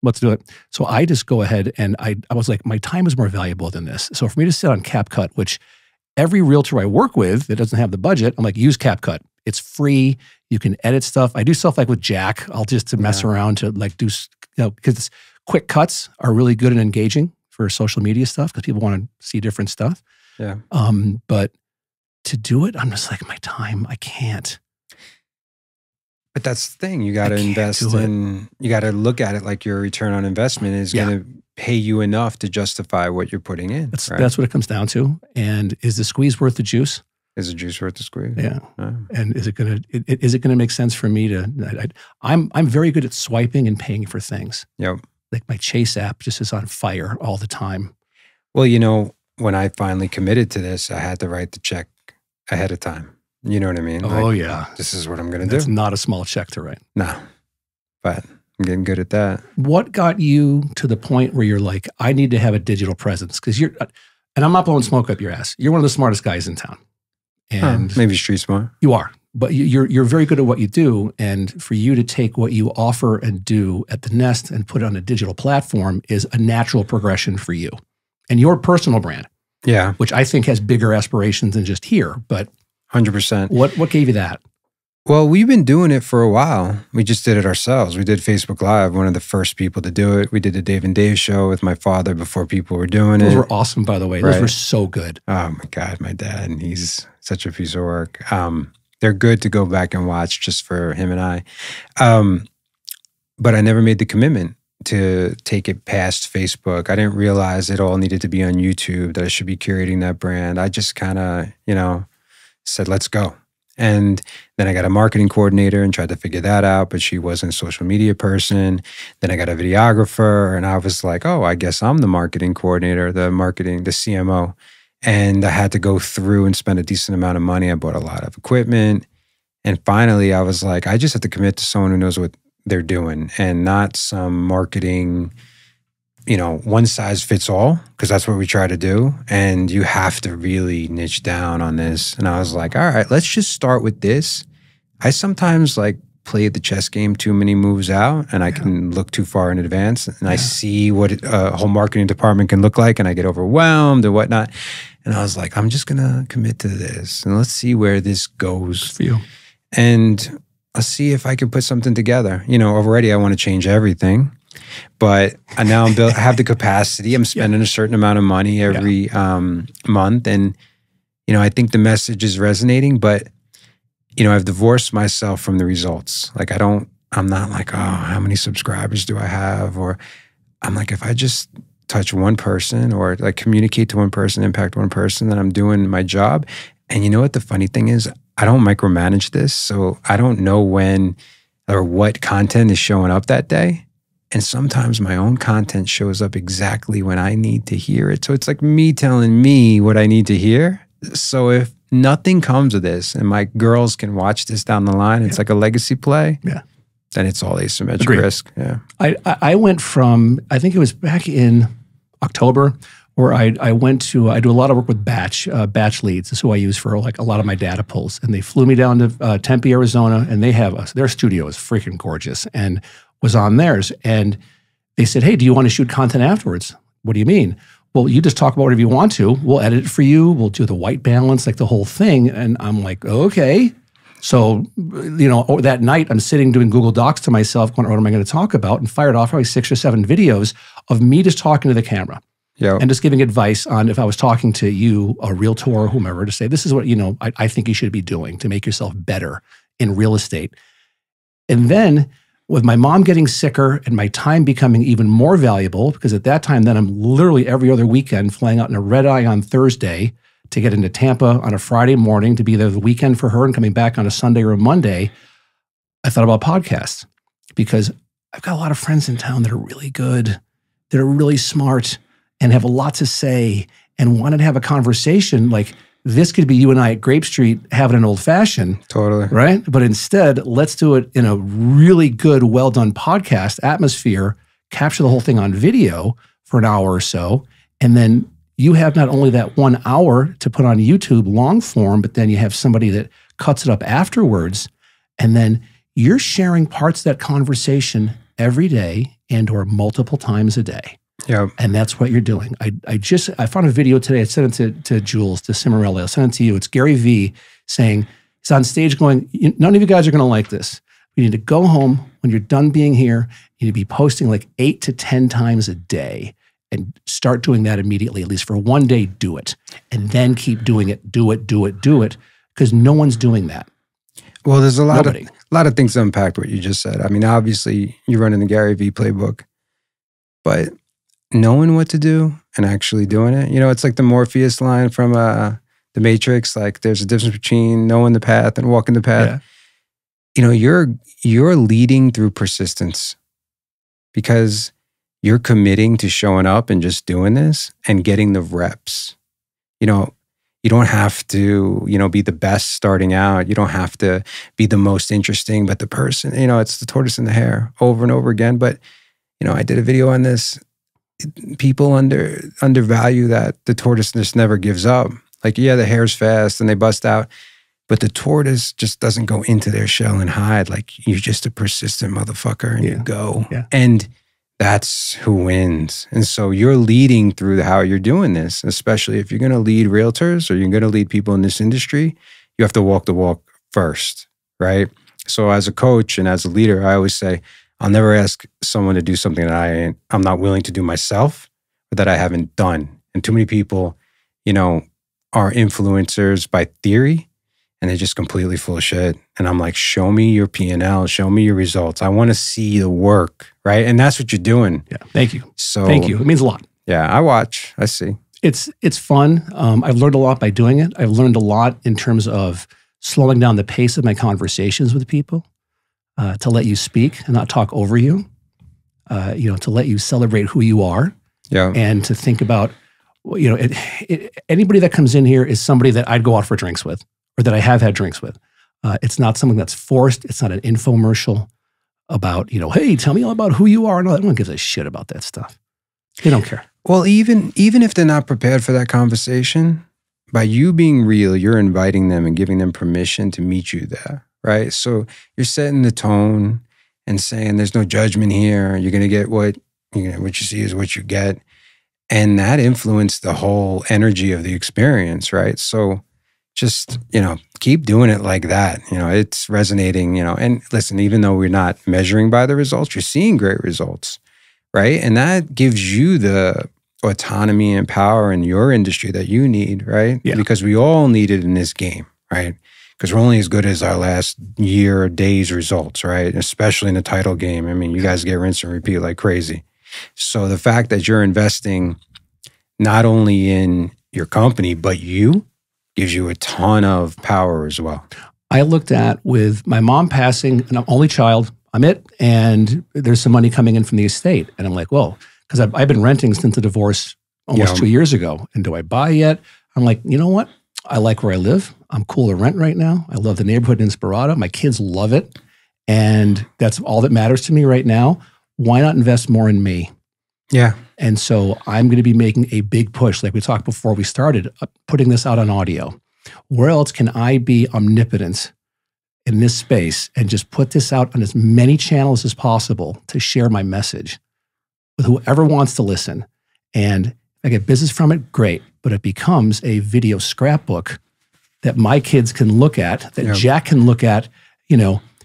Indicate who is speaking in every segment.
Speaker 1: let's do it. So I just go ahead and I was like, my time is more valuable than this. So for me to sit on CapCut, which every realtor I work with that doesn't have the budget, I'm like, use CapCut. It's free. You can edit stuff. I do stuff like with Jack. I'll just to mess around to like do, because quick cuts are really good and engaging for social media stuff because people want to see different stuff.
Speaker 2: Yeah.
Speaker 1: But to do it, I'm just like, my time, I can't.
Speaker 2: But that's the thing. You got to invest in, you got to look at it like your return on investment is going to pay you enough to justify what you're putting in.
Speaker 1: That's what it comes down to. And is the squeeze worth the juice?
Speaker 2: Is the juice worth the squeeze?
Speaker 1: Yeah. And is it gonna make sense for me to? I'm very good at swiping and paying for things.
Speaker 2: Yep.
Speaker 1: Like my Chase app just is on fire all the time.
Speaker 2: Well, you know, when I finally committed to this, I had to write the check ahead of time. You know what I mean?
Speaker 1: Oh, yeah.
Speaker 2: This is what I'm going to do.
Speaker 1: It's not a small check to write.
Speaker 2: No, but I'm getting good at that.
Speaker 1: What got you to the point where you're like, I need to have a digital presence? Because and I'm not blowing smoke up your ass. You're one of the smartest guys in town. And
Speaker 2: maybe street smart.
Speaker 1: You are. But you're very good at what you do. And for you to take what you offer and do at the Nest and put it on a digital platform is a natural progression for you and your personal brand.
Speaker 2: Yeah.
Speaker 1: Which I think has bigger aspirations than just here. But
Speaker 2: 100%.
Speaker 1: What gave you that?
Speaker 2: Well, we've been doing it for a while. We just did it ourselves. We did Facebook Live, one of the first people to do it. We did the Dave and Dave show with my father before people were doing it.
Speaker 1: Those were awesome, by the way. Those were so good.
Speaker 2: Oh my God, my dad, and he's such a piece of work. They're good to go back and watch just for him and I. But I never made the commitment to take it past Facebook. I didn't realize it all needed to be on YouTube, that I should be curating that brand. I just kind of, said, let's go. And then I got a marketing coordinator and tried to figure that out, but she wasn't a social media person. Then I got a videographer and I was like, oh, I guess I'm the marketing coordinator, the CMO. And I had to go through and spend a decent amount of money. I bought a lot of equipment. And finally I was like, I just have to commit to someone who knows what they're doing and not some marketing, one size fits all, because that's what we try to do. And you have to really niche down on this. And I was like, all right, let's just start with this. I sometimes play the chess game too many moves out and I can look too far in advance and I see what a whole marketing department can look like and I get overwhelmed and whatnot. And I was like, I'm just going to commit to this and let's see where this goes.
Speaker 1: For you.
Speaker 2: And I'll see if I can put something together. Already I want to change everything. But I now have the capacity. I'm spending a certain amount of money every month. And, I think the message is resonating, but, I've divorced myself from the results. I'm not like, oh, how many subscribers do I have? Or I'm like, if I just touch one person or communicate to one person, impact one person, then I'm doing my job. And you know what the funny thing is? I don't micromanage this. So I don't know when or what content is showing up that day. And sometimes my own content shows up exactly when I need to hear it. So it's like me telling me what I need to hear. So if nothing comes of this and my girls can watch this down the line, it's like a legacy play, then it's all asymmetric risk. Yeah.
Speaker 1: I went from, I think it was back in October, where I went to, I do a lot of work with Batch Leads. That's who I use for a lot of my data pulls. And they flew me down to Tempe, Arizona, and they have their studio is freaking gorgeous. And was on theirs. And they said, hey, do you want to shoot content afterwards? What do you mean? Well, you just talk about whatever you want to. We'll edit it for you. We'll do the white balance, the whole thing. And I'm like, okay. So, that night I'm sitting doing Google Docs to myself, going, what am I going to talk about? And fired off probably 6 or 7 videos of me just talking to the camera. And just giving advice on if I was talking to you, a realtor or whomever, to say, this is what, I think you should be doing to make yourself better in real estate. And then with my mom getting sicker and my time becoming even more valuable, because at that time, then I'm literally every other weekend flying out in a red eye on Thursday to get into Tampa on a Friday morning to be there the weekend for her and coming back on a Sunday or a Monday, I thought about podcasts because I've got a lot of friends in town that are really good, that are really smart and have a lot to say and wanted to have a conversation like, this could be you and I at Grape Street having an old fashioned.
Speaker 2: Totally.
Speaker 1: Right? But instead, let's do it in a really good, well-done podcast atmosphere, capture the whole thing on video for an hour or so. And then you have not only that 1 hour to put on YouTube long form, but then you have somebody that cuts it up afterwards. And then you're sharing parts of that conversation every day and or multiple times a day.
Speaker 2: Yeah.
Speaker 1: And that's what you're doing. I found a video today. I sent it to Jules, to Cimarelli. I'll send it to you. It's Gary Vee saying, he's on stage going, none of you guys are going to like this. You need to go home when you're done being here. You need to be posting like 8 to 10 times a day and start doing that immediately. At least for one day, do it. And then keep doing it. Do it, do it, do it. Because no one's doing that.
Speaker 2: Well, there's a lot of things to unpack what you just said. I mean, obviously, you're running the Gary Vee playbook. But knowing what to do and actually doing it, it's like the Morpheus line from The Matrix. Like, there's a difference between knowing the path and walking the path. Yeah. You're leading through persistence because you're committing to showing up and just doing this and getting the reps. You don't have to, be the best starting out. You don't have to be the most interesting, but the person, it's the tortoise and the hare over and over again. But, I did a video on this. People undervalue that the tortoise just never gives up. Like, yeah, the hare's fast and they bust out, but the tortoise just doesn't go into their shell and hide. Like, you're just a persistent motherfucker and you go. Yeah. And that's who wins. And so you're leading through how you're doing this, especially if you're going to lead realtors or you're going to lead people in this industry, you have to walk the walk first, right? So as a coach and as a leader, I always say, I'll never ask someone to do something that I'm not willing to do myself or that I haven't done. And too many people, are influencers by theory and they're just completely full of shit. And I'm like, show me your P&L, show me your results. I want to see the work, right? And that's what you're doing.
Speaker 1: Yeah, thank you.
Speaker 2: So
Speaker 1: thank you. It means a lot.
Speaker 2: Yeah, I watch, I see.
Speaker 1: It's fun. I've learned a lot by doing it. I've learned a lot in terms of slowing down the pace of my conversations with people, to let you speak and not talk over you, to let you celebrate who you are.
Speaker 2: Yeah.
Speaker 1: And to think about, anybody that comes in here is somebody that I'd go out for drinks with or that I have had drinks with. It's not something that's forced. It's not an infomercial about, hey, tell me all about who you are. No one gives a shit about that stuff. They don't care.
Speaker 2: Well, even if they're not prepared for that conversation, by you being real, you're inviting them and giving them permission to meet you there, right? So you're setting the tone and saying there's no judgment here. You're going to get what you see is what you get. And that influenced the whole energy of the experience, right? So just, keep doing it like that. It's resonating, and listen, even though we're not measuring by the results, you're seeing great results, right? And that gives you the autonomy and power in your industry that you need, right?
Speaker 1: Yeah.
Speaker 2: Because we all need it in this game, right? Because we're only as good as our last year or day's results, right? Especially in the title game. I mean, you guys get rinse and repeat like crazy. So the fact that you're investing not only in your company, but you gives you a ton of power as well.
Speaker 1: I looked at with my mom passing, and I'm only child, I'm it, and there's some money coming in from the estate. And I'm like, whoa, because I've been renting since the divorce almost 2 years ago. And do I buy yet? I'm like, you know what? I like where I live. I'm cool to rent right now. I love the neighborhood in Inspirada. My kids love it. And that's all that matters to me right now. Why not invest more in me?
Speaker 2: Yeah.
Speaker 1: And so I'm going to be making a big push, like we talked before we started, putting this out on audio. Where else can I be omnipotent in this space and just put this out on as many channels as possible to share my message with whoever wants to listen? And if I get business from it, great. But it becomes a video scrapbook that my kids can look at, that Jack can look at,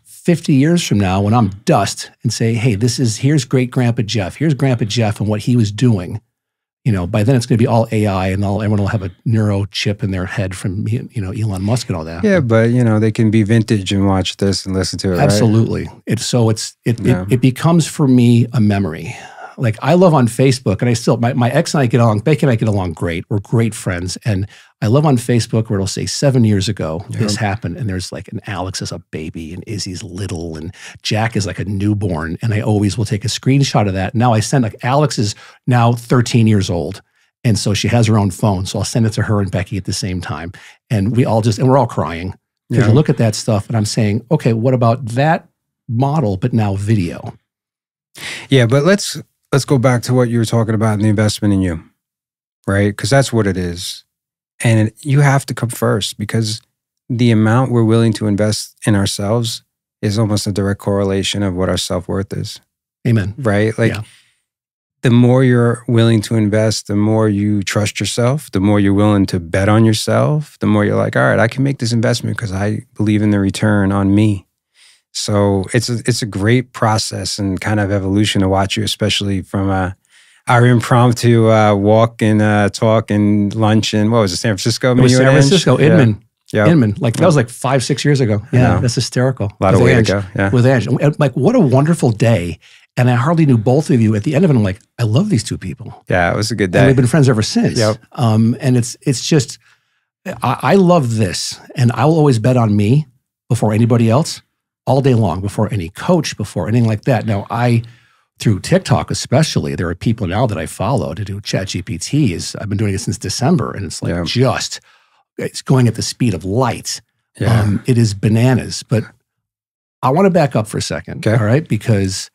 Speaker 1: 50 years from now when I'm dust and say, hey, here's great Grandpa Jeff. Here's Grandpa Jeff and what he was doing. By then it's going to be all AI and everyone will have a neuro chip in their head from, Elon Musk and all that.
Speaker 2: Yeah, but they can be vintage and watch this and listen to it,
Speaker 1: Absolutely.
Speaker 2: Right?
Speaker 1: It becomes for me a memory. Like I love on Facebook, and I still, my ex and I get along, Becky and I get along great. We're great friends. And I love on Facebook where it'll say 7 years ago, this happened. And there's like an Alex is a baby and Izzy's little and Jack is like a newborn. And I always will take a screenshot of that. Now I send Alex is now 13 years old. And so she has her own phone. So I'll send it to her and Becky at the same time. And we're all crying. Because you look at that stuff and I'm saying, okay, what about that model, but now video?
Speaker 2: Yeah, but let's go back to what you were talking about in the investment in you, right? Because that's what it is. And you have to come first because the amount we're willing to invest in ourselves is almost a direct correlation of what our self-worth is,
Speaker 1: Amen.
Speaker 2: right? Like the more you're willing to invest, the more you trust yourself, the more you're willing to bet on yourself, the more you're like, all right, I can make this investment because I believe in the return on me. So it's a great process and kind of evolution to watch you, especially from our impromptu walk and talk and lunch and what was it, San Francisco?
Speaker 1: It was San Francisco, Inman.
Speaker 2: Yeah.
Speaker 1: Inman. Like that was like 5-6 years ago. Yeah, that's hysterical.
Speaker 2: A lot of way to go. Yeah.
Speaker 1: With Ange. Like what a wonderful day. And I hardly knew both of you. At the end of it, I'm like, I love these two people.
Speaker 2: Yeah, it was a good day.
Speaker 1: And we've been friends ever since.
Speaker 2: Yep.
Speaker 1: And it's just, I love this. And I will always bet on me before anybody else all day long, before any coach, before anything like that. Now, through TikTok especially, there are people now that I follow to do ChatGPT. I've been doing it since December. And it's like it's going at the speed of light. Yeah. It is bananas. But I want to back up for a second. Okay. All right. Because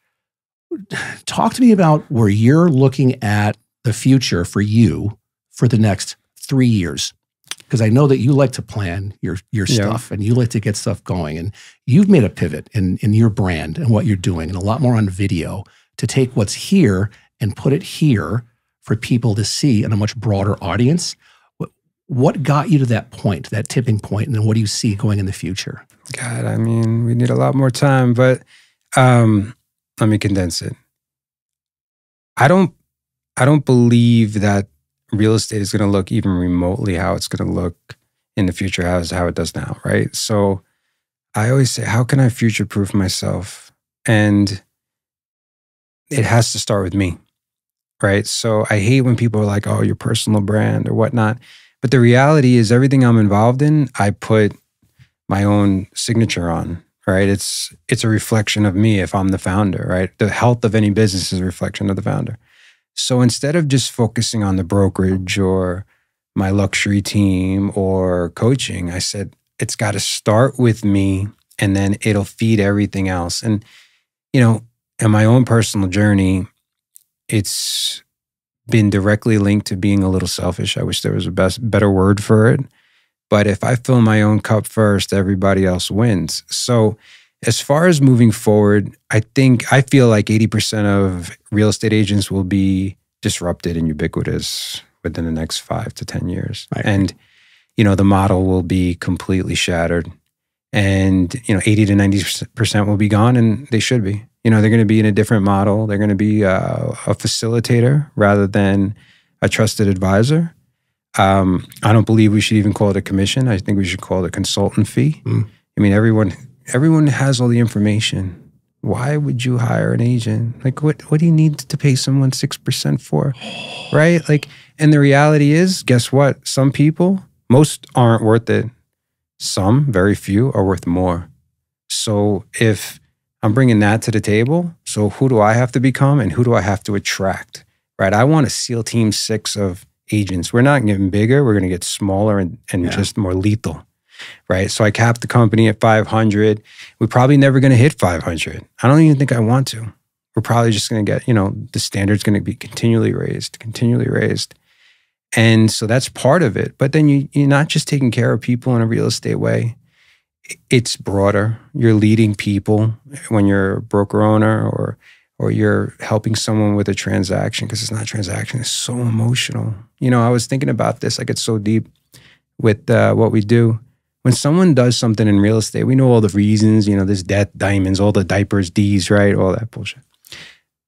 Speaker 1: talk to me about where you're looking at the future for you for the next 3 years. Because I know that you like to plan your stuff and you like to get stuff going. And you've made a pivot in your brand and what you're doing, and a lot more on video to take what's here and put it here for people to see in a much broader audience. What got you to that point, that tipping point, and then what do you see going in the future?
Speaker 2: God, I mean, we need a lot more time, but let me condense it. I don't believe that real estate is going to look even remotely how it's going to look in the future, how it does now, right? So I always say, how can I future-proof myself? And it has to start with me, right? So I hate when people are like, oh, your personal brand or whatnot. But the reality is everything I'm involved in, I put my own signature on, right? It's a reflection of me if I'm the founder, right? The health of any business is a reflection of the founder. So instead of just focusing on the brokerage or my luxury team or coaching, I said, it's got to start with me and then it'll feed everything else. And, you know, in my own personal journey, it's been directly linked to being a little selfish. I wish there was a better word for it. But if I fill my own cup first, everybody else wins. So as far as moving forward, I feel like 80% of real estate agents will be disrupted and ubiquitous within the next 5 to 10 years. Right. And, you know, the model will be completely shattered. And, you know, 80 to 90% will be gone, and they should be. You know, they're going to be in a different model. They're going to be a facilitator rather than a trusted advisor. I don't believe we should even call it a commission. I think we should call it a consultant fee. I mean, everyone has all the information. Why would you hire an agent? Like, what do you need to pay someone 6% for? Right? Like, and the reality is, guess what? Some people, most aren't worth it. Some, very few, are worth more. So if I'm bringing that to the table, so who do I have to become and who do I have to attract? Right? I want a SEAL Team 6 of agents. We're not getting bigger. We're going to get smaller and just more lethal. Right? So I capped the company at 500. We're probably never going to hit 500. I don't even think I want to. We're probably just going to get, you know, the standard's going to be continually raised. And so that's part of it. But then you're not just taking care of people in a real estate way. It's broader. You're leading people when you're a broker owner or you're helping someone with a transaction, because it's not a transaction. It's so emotional. You know, I was thinking about this. I get so deep with what we do. When someone does something in real estate, we know all the reasons, you know, there's death, diamonds, all the diapers, D's, right? All that bullshit.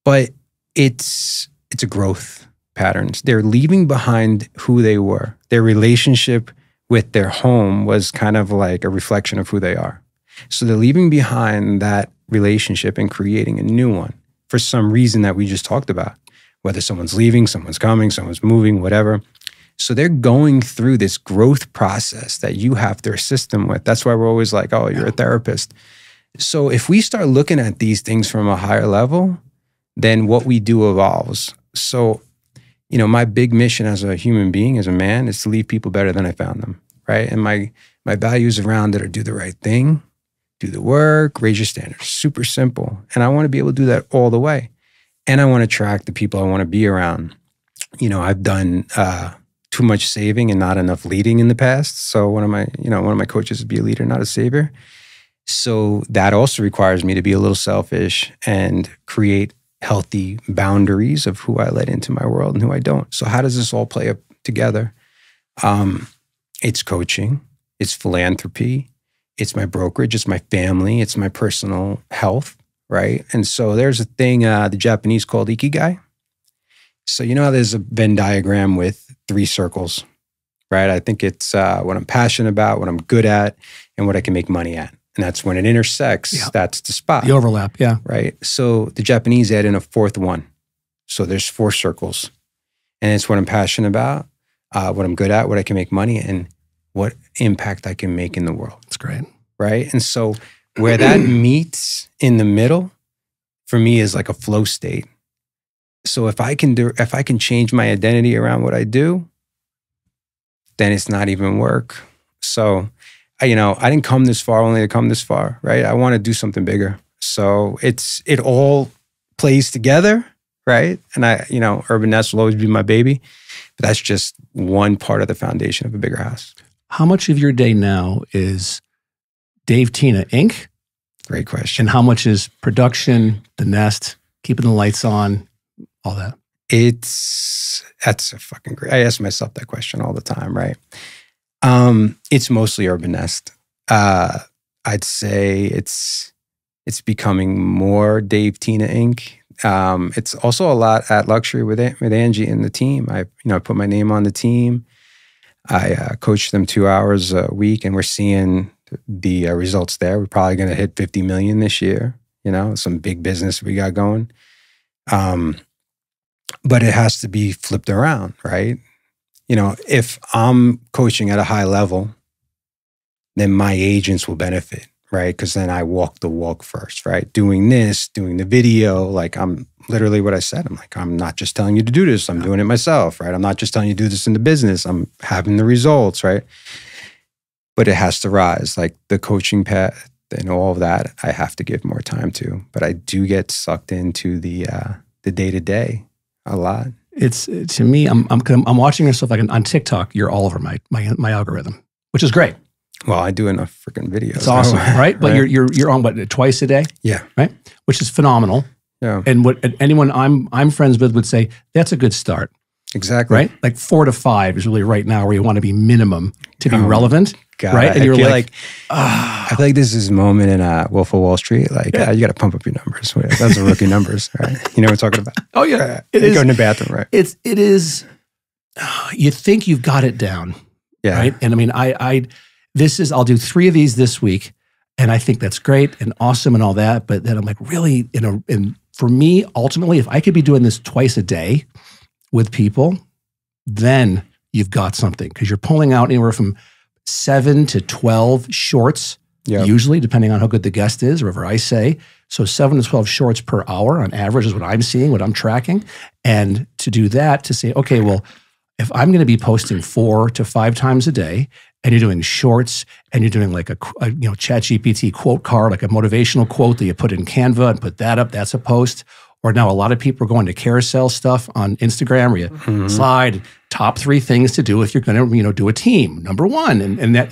Speaker 2: But it's a growth patterns. They're leaving behind who they were. Their relationship with their home was kind of like a reflection of who they are. So they're leaving behind that relationship and creating a new one for some reason that we just talked about. Whether someone's leaving, someone's coming, someone's moving, whatever. So they're going through this growth process that you have to assist them with. That's why we're always like, oh, you're a therapist. So if we start looking at these things from a higher level, then what we do evolves. So, you know, my big mission as a human being, as a man, is to leave people better than I found them, right? And my values around it are do the right thing, do the work, raise your standards. Super simple. And I want to be able to do that all the way. And I want to attract the people I want to be around. You know, I've done too much saving and not enough leading in the past. So one of my coaches is be a leader, not a savior. So that also requires me to be a little selfish and create healthy boundaries of who I let into my world and who I don't. So how does this all play up together? It's coaching, it's philanthropy, it's my brokerage, it's my family, it's my personal health, right? And so there's a thing the Japanese called ikigai. So you know how there's a Venn diagram with 3 circles, right? I think it's what I'm passionate about, what I'm good at, and what I can make money at. And that's when it intersects, that's the spot.
Speaker 1: The overlap, yeah.
Speaker 2: Right? So the Japanese add in a 4th one. So there's 4 circles. And it's what I'm passionate about, what I'm good at, what I can make money, and what impact I can make in the world.
Speaker 1: That's great.
Speaker 2: Right? And so where that meets in the middle, for me, is like a flow state. So if I can change my identity around what I do, then it's not even work. So I didn't come this far only to come this far, right? I want to do something bigger. So it all plays together, right? And Urban Nest will always be my baby, but that's just one part of the foundation of a bigger house.
Speaker 1: How much of your day now is Dave Tina Inc.?
Speaker 2: Great question.
Speaker 1: And how much is production, the Nest, keeping the lights on, all that?
Speaker 2: That's a fucking great. I ask myself that question all the time, right? It's mostly Urban Nest. I'd say it's becoming more Dave Tina Inc. It's also a lot at Luxury with Angie and the team. I put my name on the team. I coach them 2 hours a week, and we're seeing the results there. We're probably going to hit 50 million this year. Some big business we got going. But it has to be flipped around, right? If I'm coaching at a high level, then my agents will benefit, right? Because then I walk the walk first, right? Doing the video, like I'm literally what I said. I'm like, I'm not just telling you to do this. I'm doing it myself, right? I'm not just telling you to do this in the business. I'm having the results, right? But it has to rise. Like the coaching path and all of that, I have to give more time to. But I do get sucked into the day-to-day a lot.
Speaker 1: It's to me, I'm watching your stuff like on TikTok. You're all over my algorithm, which is great.
Speaker 2: Well, I do enough freaking videos.
Speaker 1: It's awesome, right? But
Speaker 2: right?
Speaker 1: you're on what, twice a day?
Speaker 2: Yeah,
Speaker 1: right, which is phenomenal.
Speaker 2: Yeah,
Speaker 1: and what anyone I'm friends with would say that's a good start.
Speaker 2: Exactly,
Speaker 1: right? Like 4 to 5 is really right now where you want to be minimum to be relevant.
Speaker 2: God,
Speaker 1: right? And
Speaker 2: I feel like this is a moment in Wolf of Wall Street. Like, you got to pump up your numbers. Those are rookie numbers, right? You know what I'm talking about?
Speaker 1: Oh, yeah.
Speaker 2: You go in the bathroom, right?
Speaker 1: It is, you think you've got it down.
Speaker 2: Yeah.
Speaker 1: Right? And I mean, I'll do 3 of these this week. And I think that's great and awesome and all that. But then I'm like, really, and for me, ultimately, if I could be doing this twice a day with people, then you've got something, because you're pulling out anywhere from 7 to 12 shorts, usually, depending on how good the guest is, or whatever I say. So 7 to 12 shorts per hour on average is what I'm seeing, what I'm tracking. And to do that, to say, okay, well, if I'm going to be posting 4 to 5 times a day, and you're doing shorts, and you're doing like a ChatGPT quote card, like a motivational quote that you put in Canva and put that up, that's a post. Or now a lot of people are going to carousel stuff on Instagram where you slide top 3 things to do if you're going to do a team, number 1. And that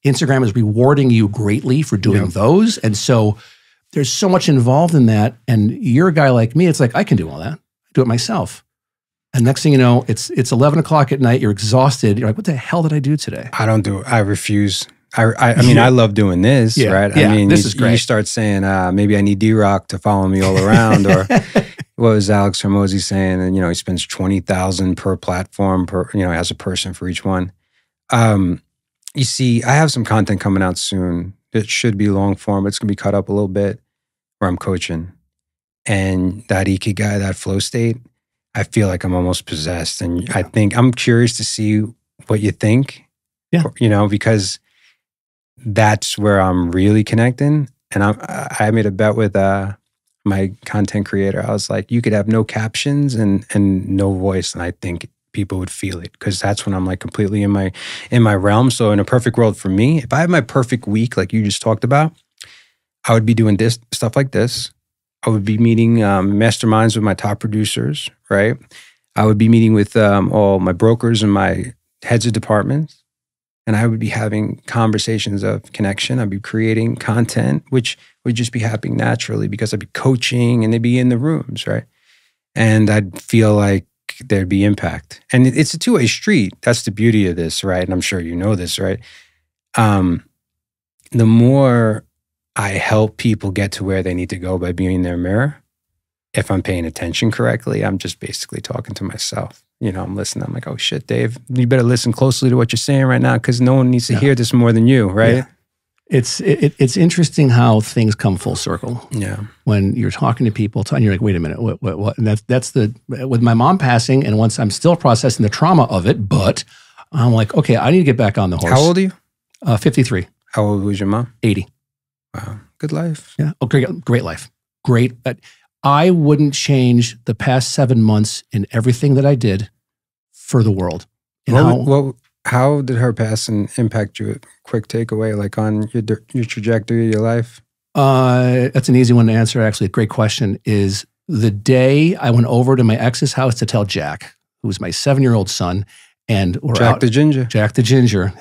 Speaker 1: Instagram is rewarding you greatly for doing those. And so there's so much involved in that. And you're a guy like me, it's like, I can do all that. I do it myself. And next thing you know, it's 11 o'clock at night, you're exhausted. You're like, what the hell did I do today?
Speaker 2: I don't do it. I refuse. I mean, I love doing this, right?
Speaker 1: Yeah,
Speaker 2: I mean,
Speaker 1: this is great.
Speaker 2: You start saying, maybe I need D-Rock to follow me all around, or what was Alex Hormozi saying? And, he spends $20,000 per platform, as a person for each one. You see, I have some content coming out soon that should be long form, but it's going to be cut up a little bit, where I'm coaching. And that ikigai, that flow state, I feel like I'm almost possessed. And I think I'm curious to see what you think, because that's where I'm really connecting. And I made a bet with my content creator. I was like, you could have no captions and no voice, and I think people would feel it, because that's when I'm like completely in my realm. So in a perfect world for me, if I have my perfect week, like you just talked about, I would be doing this stuff like this. I would be meeting masterminds with my top producers, right? I would be meeting with all my brokers and my heads of departments. And I would be having conversations of connection. I'd be creating content, which would just be happening naturally because I'd be coaching and they'd be in the rooms, right? And I'd feel like there'd be impact. And it's a two-way street. That's the beauty of this, right? And I'm sure you know this, right? The more I help people get to where they need to go by being their mirror, if I'm paying attention correctly, I'm just basically talking to myself. I'm listening. I'm like, oh shit, Dave, you better listen closely to what you're saying right now because no one needs to hear this more than you, right?
Speaker 1: Yeah. It's interesting how things come full circle.
Speaker 2: Yeah.
Speaker 1: When you're talking to people and you're like, wait a minute, what? And that's with my mom passing, and once I'm still processing the trauma of it, but I'm like, okay, I need to get back on the horse.
Speaker 2: How old are you?
Speaker 1: 53.
Speaker 2: How old was your mom?
Speaker 1: 80.
Speaker 2: Wow. Good life.
Speaker 1: Yeah. Oh, great life. Great. I wouldn't change the past 7 months in everything that I did for the world.
Speaker 2: How did her passing impact you? Quick takeaway, like on your trajectory of your life?
Speaker 1: That's an easy one to answer, actually. A great question is the day I went over to my ex's house to tell Jack, who was my 7-year-old son, and we're
Speaker 2: Jack
Speaker 1: out.
Speaker 2: the Ginger.
Speaker 1: Jack the Ginger.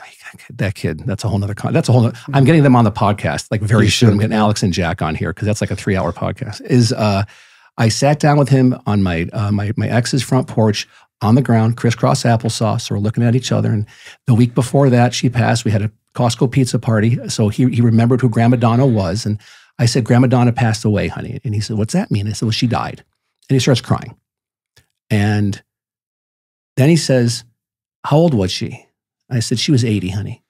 Speaker 1: That kid, that's a whole nother, I'm getting them on the podcast, like very soon. I'm getting Alex and Jack on here because that's like a 3-hour podcast. I sat down with him on my ex's front porch on the ground, crisscross applesauce. So we're looking at each other. And the week before that, she passed. We had a Costco pizza party. So he remembered who Grandma Donna was. And I said, Grandma Donna passed away, honey. And he said, what's that mean? I said, well, she died. And he starts crying. And then he says, how old was she? I said, she was 80, honey.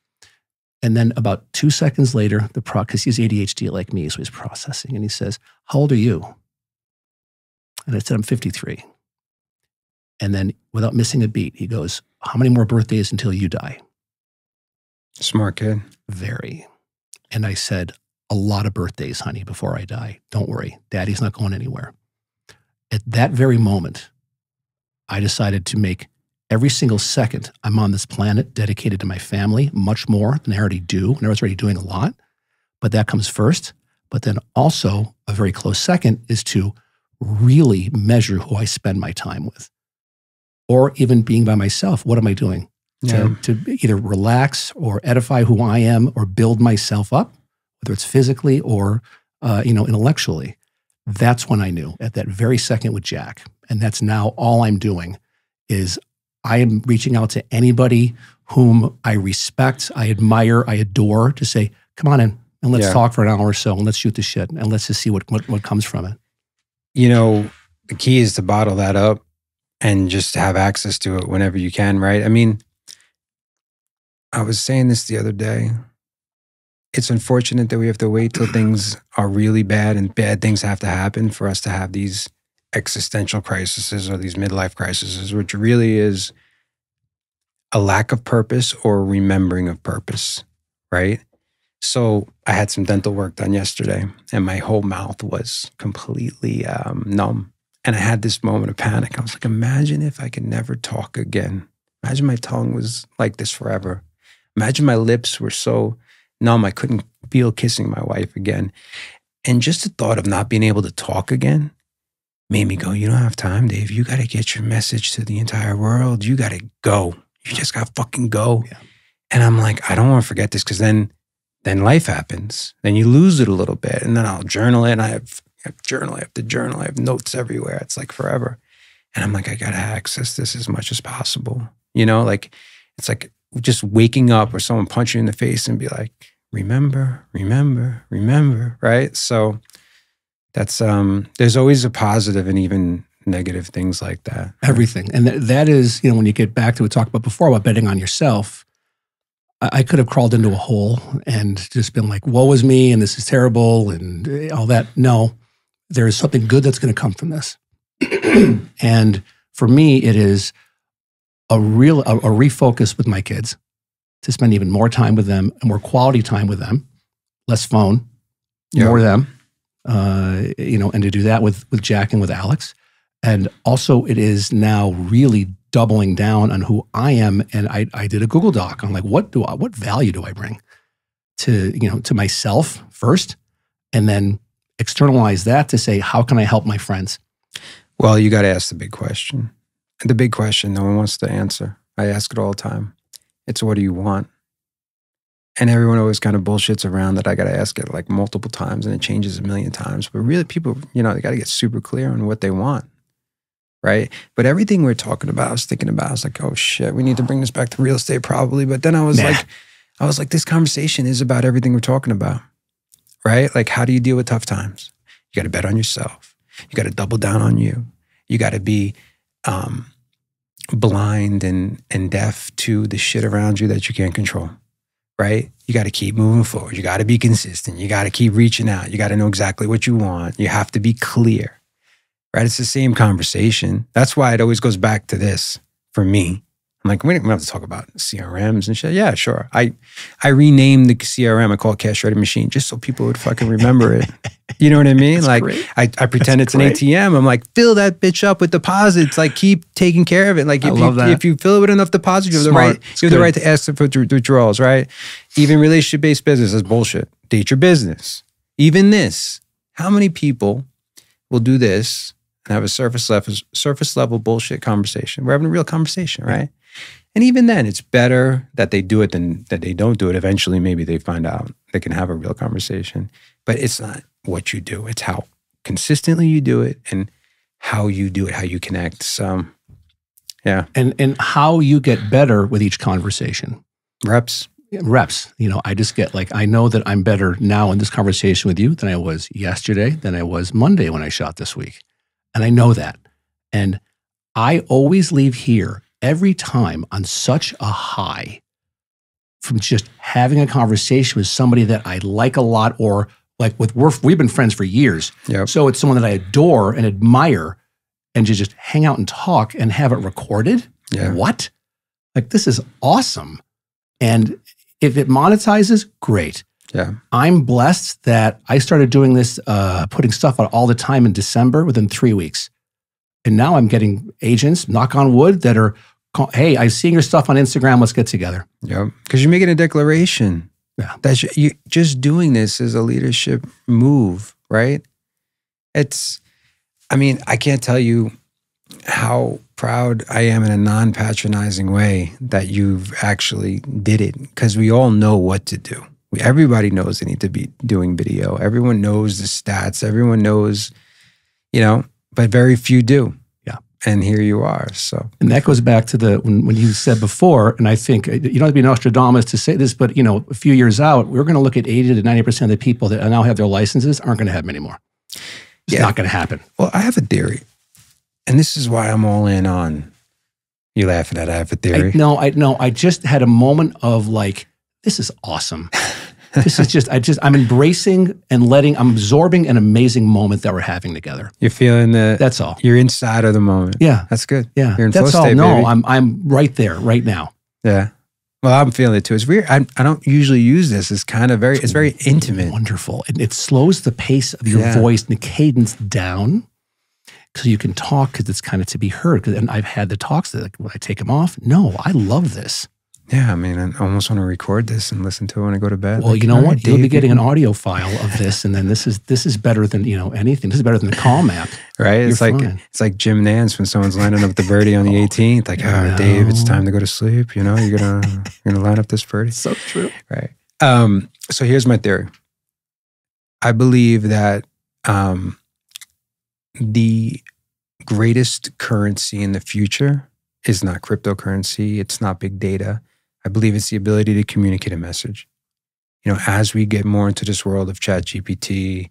Speaker 1: And then about 2 seconds later, because he's ADHD like me, so he's processing. And he says, how old are you? And I said, I'm 53. And then without missing a beat, he goes, how many more birthdays until you die?
Speaker 2: Smart kid.
Speaker 1: Very. And I said, a lot of birthdays, honey, before I die. Don't worry. Daddy's not going anywhere. At that very moment, I decided to make every single second I'm on this planet dedicated to my family, much more than I already do. And I was already doing a lot, but that comes first. But then also a very close second is to really measure who I spend my time with. Or even being by myself, what am I doing?
Speaker 2: Yeah.
Speaker 1: To either relax or edify who I am or build myself up, whether it's physically or intellectually. That's when I knew, at that very second with Jack. And that's now all I'm doing is I am reaching out to anybody whom I respect, I admire, I adore to say, come on in and let's talk for an hour or so and let's shoot the shit and let's just see what comes from it.
Speaker 2: The key is to bottle that up and just have access to it whenever you can, right? I mean, I was saying this the other day. It's unfortunate that we have to wait till things are really bad and bad things have to happen for us to have these existential crises or these midlife crises, which really is a lack of purpose or remembering of purpose, right? So I had some dental work done yesterday and my whole mouth was completely numb. And I had this moment of panic. I was like, imagine if I could never talk again. Imagine my tongue was like this forever. Imagine my lips were so numb I couldn't feel kissing my wife again. And just the thought of not being able to talk again made me go, you don't have time, Dave. You got to get your message to the entire world. You got to go. You just got to fucking go. Yeah. And I'm like, I don't want to forget this because then life happens. Then you lose it a little bit. And then I'll journal it. And I have journal after journal. I have notes everywhere. It's like forever. And I'm like, I got to access this as much as possible. It's like just waking up or someone punch you in the face and be like, remember, remember, remember, right? So that's, there's always a positive and even negative things like that.
Speaker 1: Everything. And that is, when you get back to what we talked about before about betting on yourself, I could have crawled into a hole and just been like, woe is me, and this is terrible, and all that. No, there is something good that's going to come from this. And for me, it is a refocus with my kids to spend even more time with them and more quality time with them, less phone, more of them, and to do that with Jack and with Alex. And also it is now really doubling down on who I am. And I did a Google Doc on like, what value do I bring to myself first, and then externalize that to say, how can I help my friends?
Speaker 2: Well, you got to ask the big question. And the big question no one wants to answer. I ask it all the time. It's what do you want? And everyone always kind of bullshits around that I got to ask it like multiple times and it changes a million times. But really people, they got to get super clear on what they want. Right. But everything we're talking about, I was thinking about, I was like, oh shit, we need to bring this back to real estate probably. But then I was like, this conversation is about everything we're talking about. Right. Like, how do you deal with tough times? You got to bet on yourself. You got to double down on you. You got to be blind and deaf to the shit around you that you can't control. Right? You got to keep moving forward. You got to be consistent. You got to keep reaching out. You got to know exactly what you want. You have to be clear. Right? It's the same conversation. That's why it always goes back to this for me. I'm like, we don't have to talk about CRMs and shit. Yeah, sure. I renamed the CRM. I call it Cash Ready Machine just so people would fucking remember it. You know what I mean?
Speaker 1: That's
Speaker 2: like
Speaker 1: great.
Speaker 2: I pretend it's an ATM. I'm like, fill that bitch up with deposits. Like keep taking care of it. Like if you fill it with enough deposits, you have the right to ask for withdrawals, right? Even relationship-based business is bullshit. Date your business. Even this. How many people will do this and have a surface level bullshit conversation? We're having a real conversation, right? And even then, it's better that they do it than that they don't do it. Eventually, maybe they find out they can have a real conversation. But it's not what you do. It's how consistently you do it and how you do it, how you connect. So, yeah.
Speaker 1: And how you get better with each conversation.
Speaker 2: Reps.
Speaker 1: I just get like, I know that I'm better now in this conversation with you than I was yesterday, than I was Monday when I shot this week. And I know that. And I always leave here every time on such a high from just having a conversation with somebody that I like a lot, or like we've been friends for years.
Speaker 2: Yep.
Speaker 1: So it's someone that I adore and admire, and just hang out and talk and have it recorded.
Speaker 2: Yeah.
Speaker 1: What? Like, this is awesome. And if it monetizes, great.
Speaker 2: Yeah.
Speaker 1: I'm blessed that I started doing this, putting stuff out all the time in December within 3 weeks. And now I'm getting agents, knock on wood, that are, hey, I've seen your stuff on Instagram. Let's get together.
Speaker 2: Yeah. Because you're making a declaration.
Speaker 1: Yeah.
Speaker 2: That you just doing this is a leadership move, right? I can't tell you how proud I am in a non-patronizing way that you've actually did it, because we all know what to do. Everybody knows they need to be doing video. Everyone knows the stats. Everyone knows, but very few do.
Speaker 1: Yeah.
Speaker 2: And here you are. So,
Speaker 1: and that goes back to when you said before, and I think you don't have to be Nostradamus to say this, but a few years out, we're going to look at 80 to 90% of the people that now have their licenses aren't going to have them anymore. It's not going to happen.
Speaker 2: Well, I have a theory, and this is why I'm all in on. You laughing at? I have a theory.
Speaker 1: I just had a moment of like, this is awesome. This is I'm embracing and I'm absorbing an amazing moment that we're having together.
Speaker 2: You're feeling
Speaker 1: that's all.
Speaker 2: You're inside of the moment.
Speaker 1: Yeah.
Speaker 2: That's good.
Speaker 1: Yeah.
Speaker 2: You're in
Speaker 1: that's
Speaker 2: flow
Speaker 1: all.
Speaker 2: state,
Speaker 1: No,
Speaker 2: baby.
Speaker 1: I'm right there, right now.
Speaker 2: Yeah. Well, I'm feeling it too. It's weird. I don't usually use this. It's kind of it's very intimate.
Speaker 1: Wonderful. And it slows the pace of your voice and the cadence down, so you can talk, because it's kind of to be heard. And I've had the talks that, like, when I take them off, no, I love this.
Speaker 2: Yeah, I almost want to record this and listen to it when I go to bed.
Speaker 1: Well, you know what? You'll be getting an audio file of this, and then this is better than anything. This is better than the Calm app,
Speaker 2: right? It's like Jim Nance when someone's lining up the birdie on the 18th. Like, Dave, it's time to go to sleep. You're gonna line up this birdie.
Speaker 1: So true,
Speaker 2: right? So here's my theory. I believe that the greatest currency in the future is not cryptocurrency. It's not big data. I believe it's the ability to communicate a message. As we get more into this world of ChatGPT,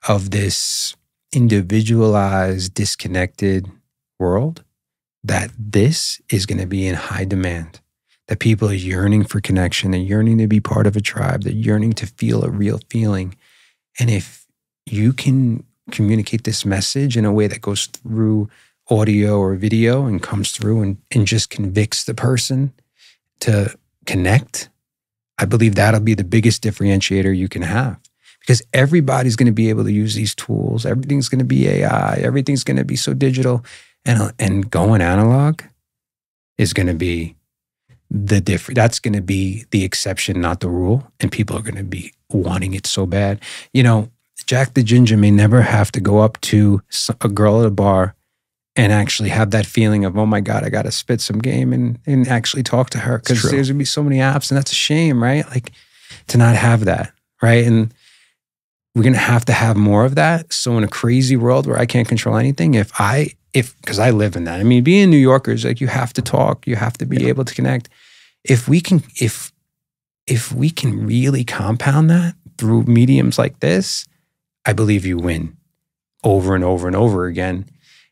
Speaker 2: of this individualized, disconnected world, that this is going to be in high demand. That people are yearning for connection. They're yearning to be part of a tribe. They're yearning to feel a real feeling. And if you can communicate this message in a way that goes through audio or video and comes through and just convicts the person to connect, I believe that'll be the biggest differentiator you can have, because everybody's going to be able to use these tools. Everything's going to be AI. Everything's going to be so digital, and going analog is going to be that's going to be the exception, not the rule. And people are going to be wanting it so bad. Jack the Ginger may never have to go up to a girl at a bar and actually have that feeling of, oh my God, I got to spit some game and actually talk to her, because there's going to be so many apps, and that's a shame, right? Like, to not have that, right? And we're going to have more of that. So in a crazy world where I can't control anything, because I live in that. I mean, being New Yorkers, like, you have to talk, you have to be able to connect. If we can really compound that through mediums like this, I believe you win over and over and over again.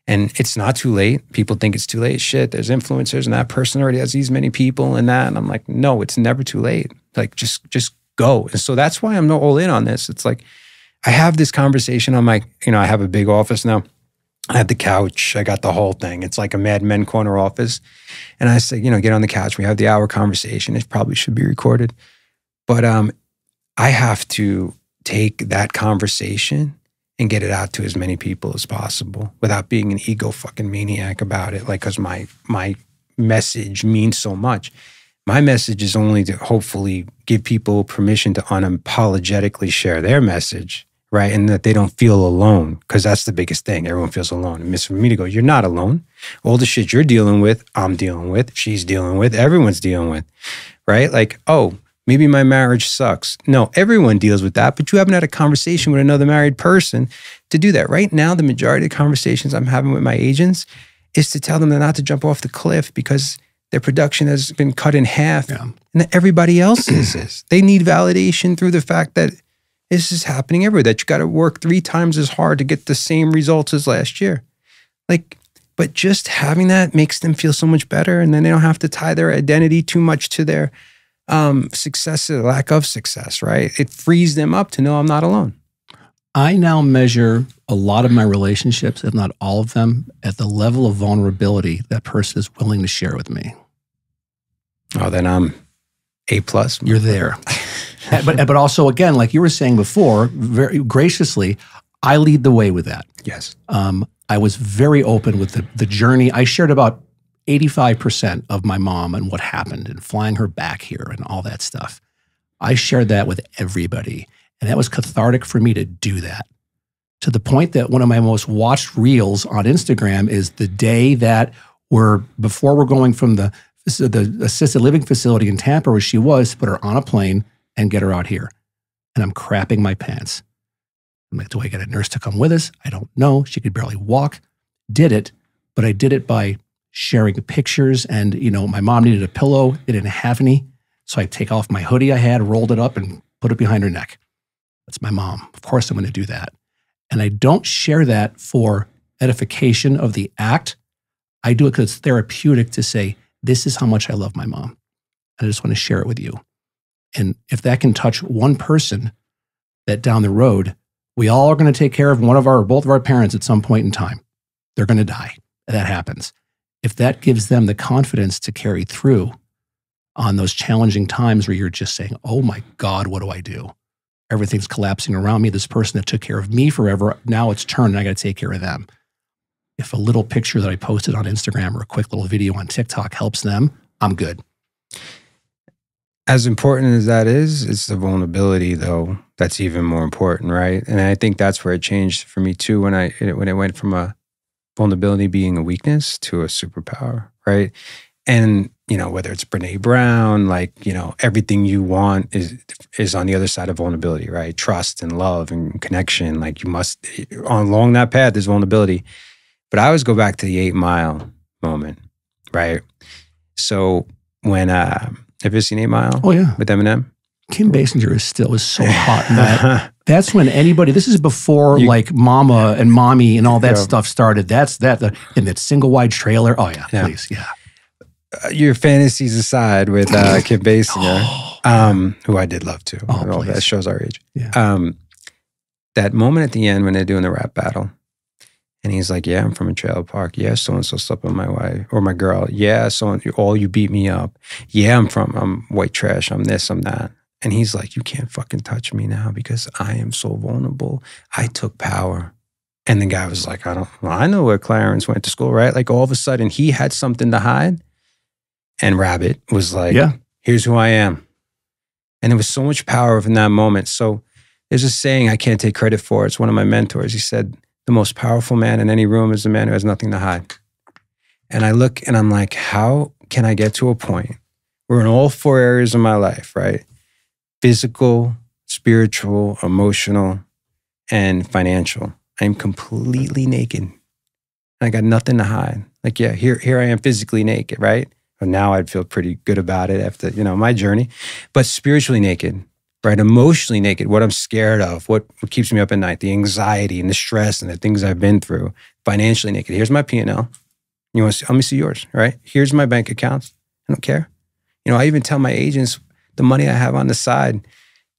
Speaker 2: And it's not too late. People think it's too late. Shit, there's influencers and that person already has these many people and that. And I'm like, no, it's never too late. Like, just go. And so that's why I'm all in on this. It's like, I have this conversation on my, I have a big office now. I have the couch. I got the whole thing. It's like a Mad Men corner office. And I say, get on the couch. We have the hour conversation. It probably should be recorded. But I have to take that conversation and get it out to as many people as possible without being an ego fucking maniac about it. Like, because my message means so much. My message is only to hopefully give people permission to unapologetically share their message, right? And that they don't feel alone, because that's the biggest thing. Everyone feels alone. And for me to go, you're not alone. All the shit you're dealing with, I'm dealing with, she's dealing with, everyone's dealing with, right? Like, oh, maybe my marriage sucks. No, everyone deals with that, but you haven't had a conversation with another married person to do that. Right now, the majority of the conversations I'm having with my agents is to tell them not to jump off the cliff because their production has been cut in half, and that everybody else's is. They need validation through the fact that this is happening everywhere, that you got to work 3 times as hard to get the same results as last year. Like, but just having that makes them feel so much better, and then they don't have to tie their identity too much to their success or lack of success, right? It frees them up to know I'm not alone.
Speaker 1: I now measure a lot of my relationships, if not all of them, at the level of vulnerability that person is willing to share with me.
Speaker 2: Oh, then I'm A+.
Speaker 1: You're there. but also, again, like you were saying before, very graciously, I lead the way with that.
Speaker 2: Yes.
Speaker 1: I was very open with the journey. I shared about 85% of my mom and what happened and flying her back here and all that stuff. I shared that with everybody. And that was cathartic for me to do that, to the point that one of my most watched reels on Instagram is the day that before we're going from the assisted living facility in Tampa where she was, to put her on a plane and get her out here. And I'm crapping my pants. I'm like, do I get a nurse to come with us? I don't know. She could barely walk. Did it, but I did it by sharing pictures. And, my mom needed a pillow. It didn't have any. So I take off my hoodie I had, rolled it up, and put it behind her neck. That's my mom. Of course I'm going to do that. And I don't share that for edification of the act. I do it because it's therapeutic to say, this is how much I love my mom. And I just want to share it with you. And if that can touch one person, that down the road, we all are going to take care of both of our parents at some point in time. They're going to die. That happens. If that gives them the confidence to carry through on those challenging times where you're just saying, oh my God, what do I do? Everything's collapsing around me. This person that took care of me forever, now it's turned and I got to take care of them. If a little picture that I posted on Instagram or a quick little video on TikTok helps them, I'm good.
Speaker 2: As important as that is, it's the vulnerability, though, that's even more important, right? And I think that's where it changed for me too, when it went from a vulnerability being a weakness to a superpower, right? And whether it's Brene Brown, everything you want is on the other side of vulnerability, right? Trust and love and connection. Like, you must, along that path, there's vulnerability. But I always go back to the 8 Mile moment, right? So when, have you seen 8 Mile?
Speaker 1: Oh, yeah.
Speaker 2: With Eminem?
Speaker 1: Kim Basinger is so hot in that. That's when this is before Mama and Mommy and all that stuff started. That's in that single wide trailer. Oh, yeah. Please. Yeah.
Speaker 2: Your fantasies aside with Kim Basinger, who I did love too.
Speaker 1: Oh,
Speaker 2: that shows our age.
Speaker 1: Yeah.
Speaker 2: That moment at the end when they're doing the rap battle, and he's like, yeah, I'm from a trailer park. Yeah, so-and-so slept with my wife or my girl. Yeah, you beat me up. Yeah, I'm white trash. I'm this, I'm that. And he's like, you can't fucking touch me now because I am so vulnerable. I took power. And the guy was like, I know where Clarence went to school, right? Like, all of a sudden he had something to hide. And Rabbit was like, here's who I am. And there was so much power in that moment. So there's a saying I can't take credit for. It's one of my mentors. He said, the most powerful man in any room is the man who has nothing to hide. And I look and I'm like, how can I get to a point where in all 4 areas of my life, right? physical, spiritual, emotional, and financial. I'm completely naked. I got nothing to hide. Like, yeah, here I am physically naked, right? But now I'd feel pretty good about it after, my journey. But spiritually naked, right? Emotionally naked, what I'm scared of, what keeps me up at night, the anxiety and the stress and the things I've been through. Financially naked. Here's my P&L. You want to see? Let me see yours, right? Here's my bank accounts. I don't care. I even tell my agents the money I have on the side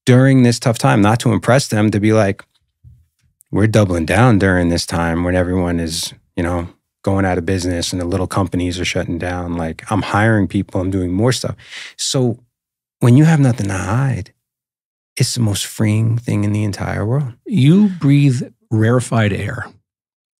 Speaker 2: during this tough time, not to impress them, to be like, we're doubling down during this time when everyone is, going out of business and the little companies are shutting down. Like, I'm hiring people, I'm doing more stuff. So when you have nothing to hide, it's the most freeing thing in the entire world.
Speaker 1: You breathe rarefied air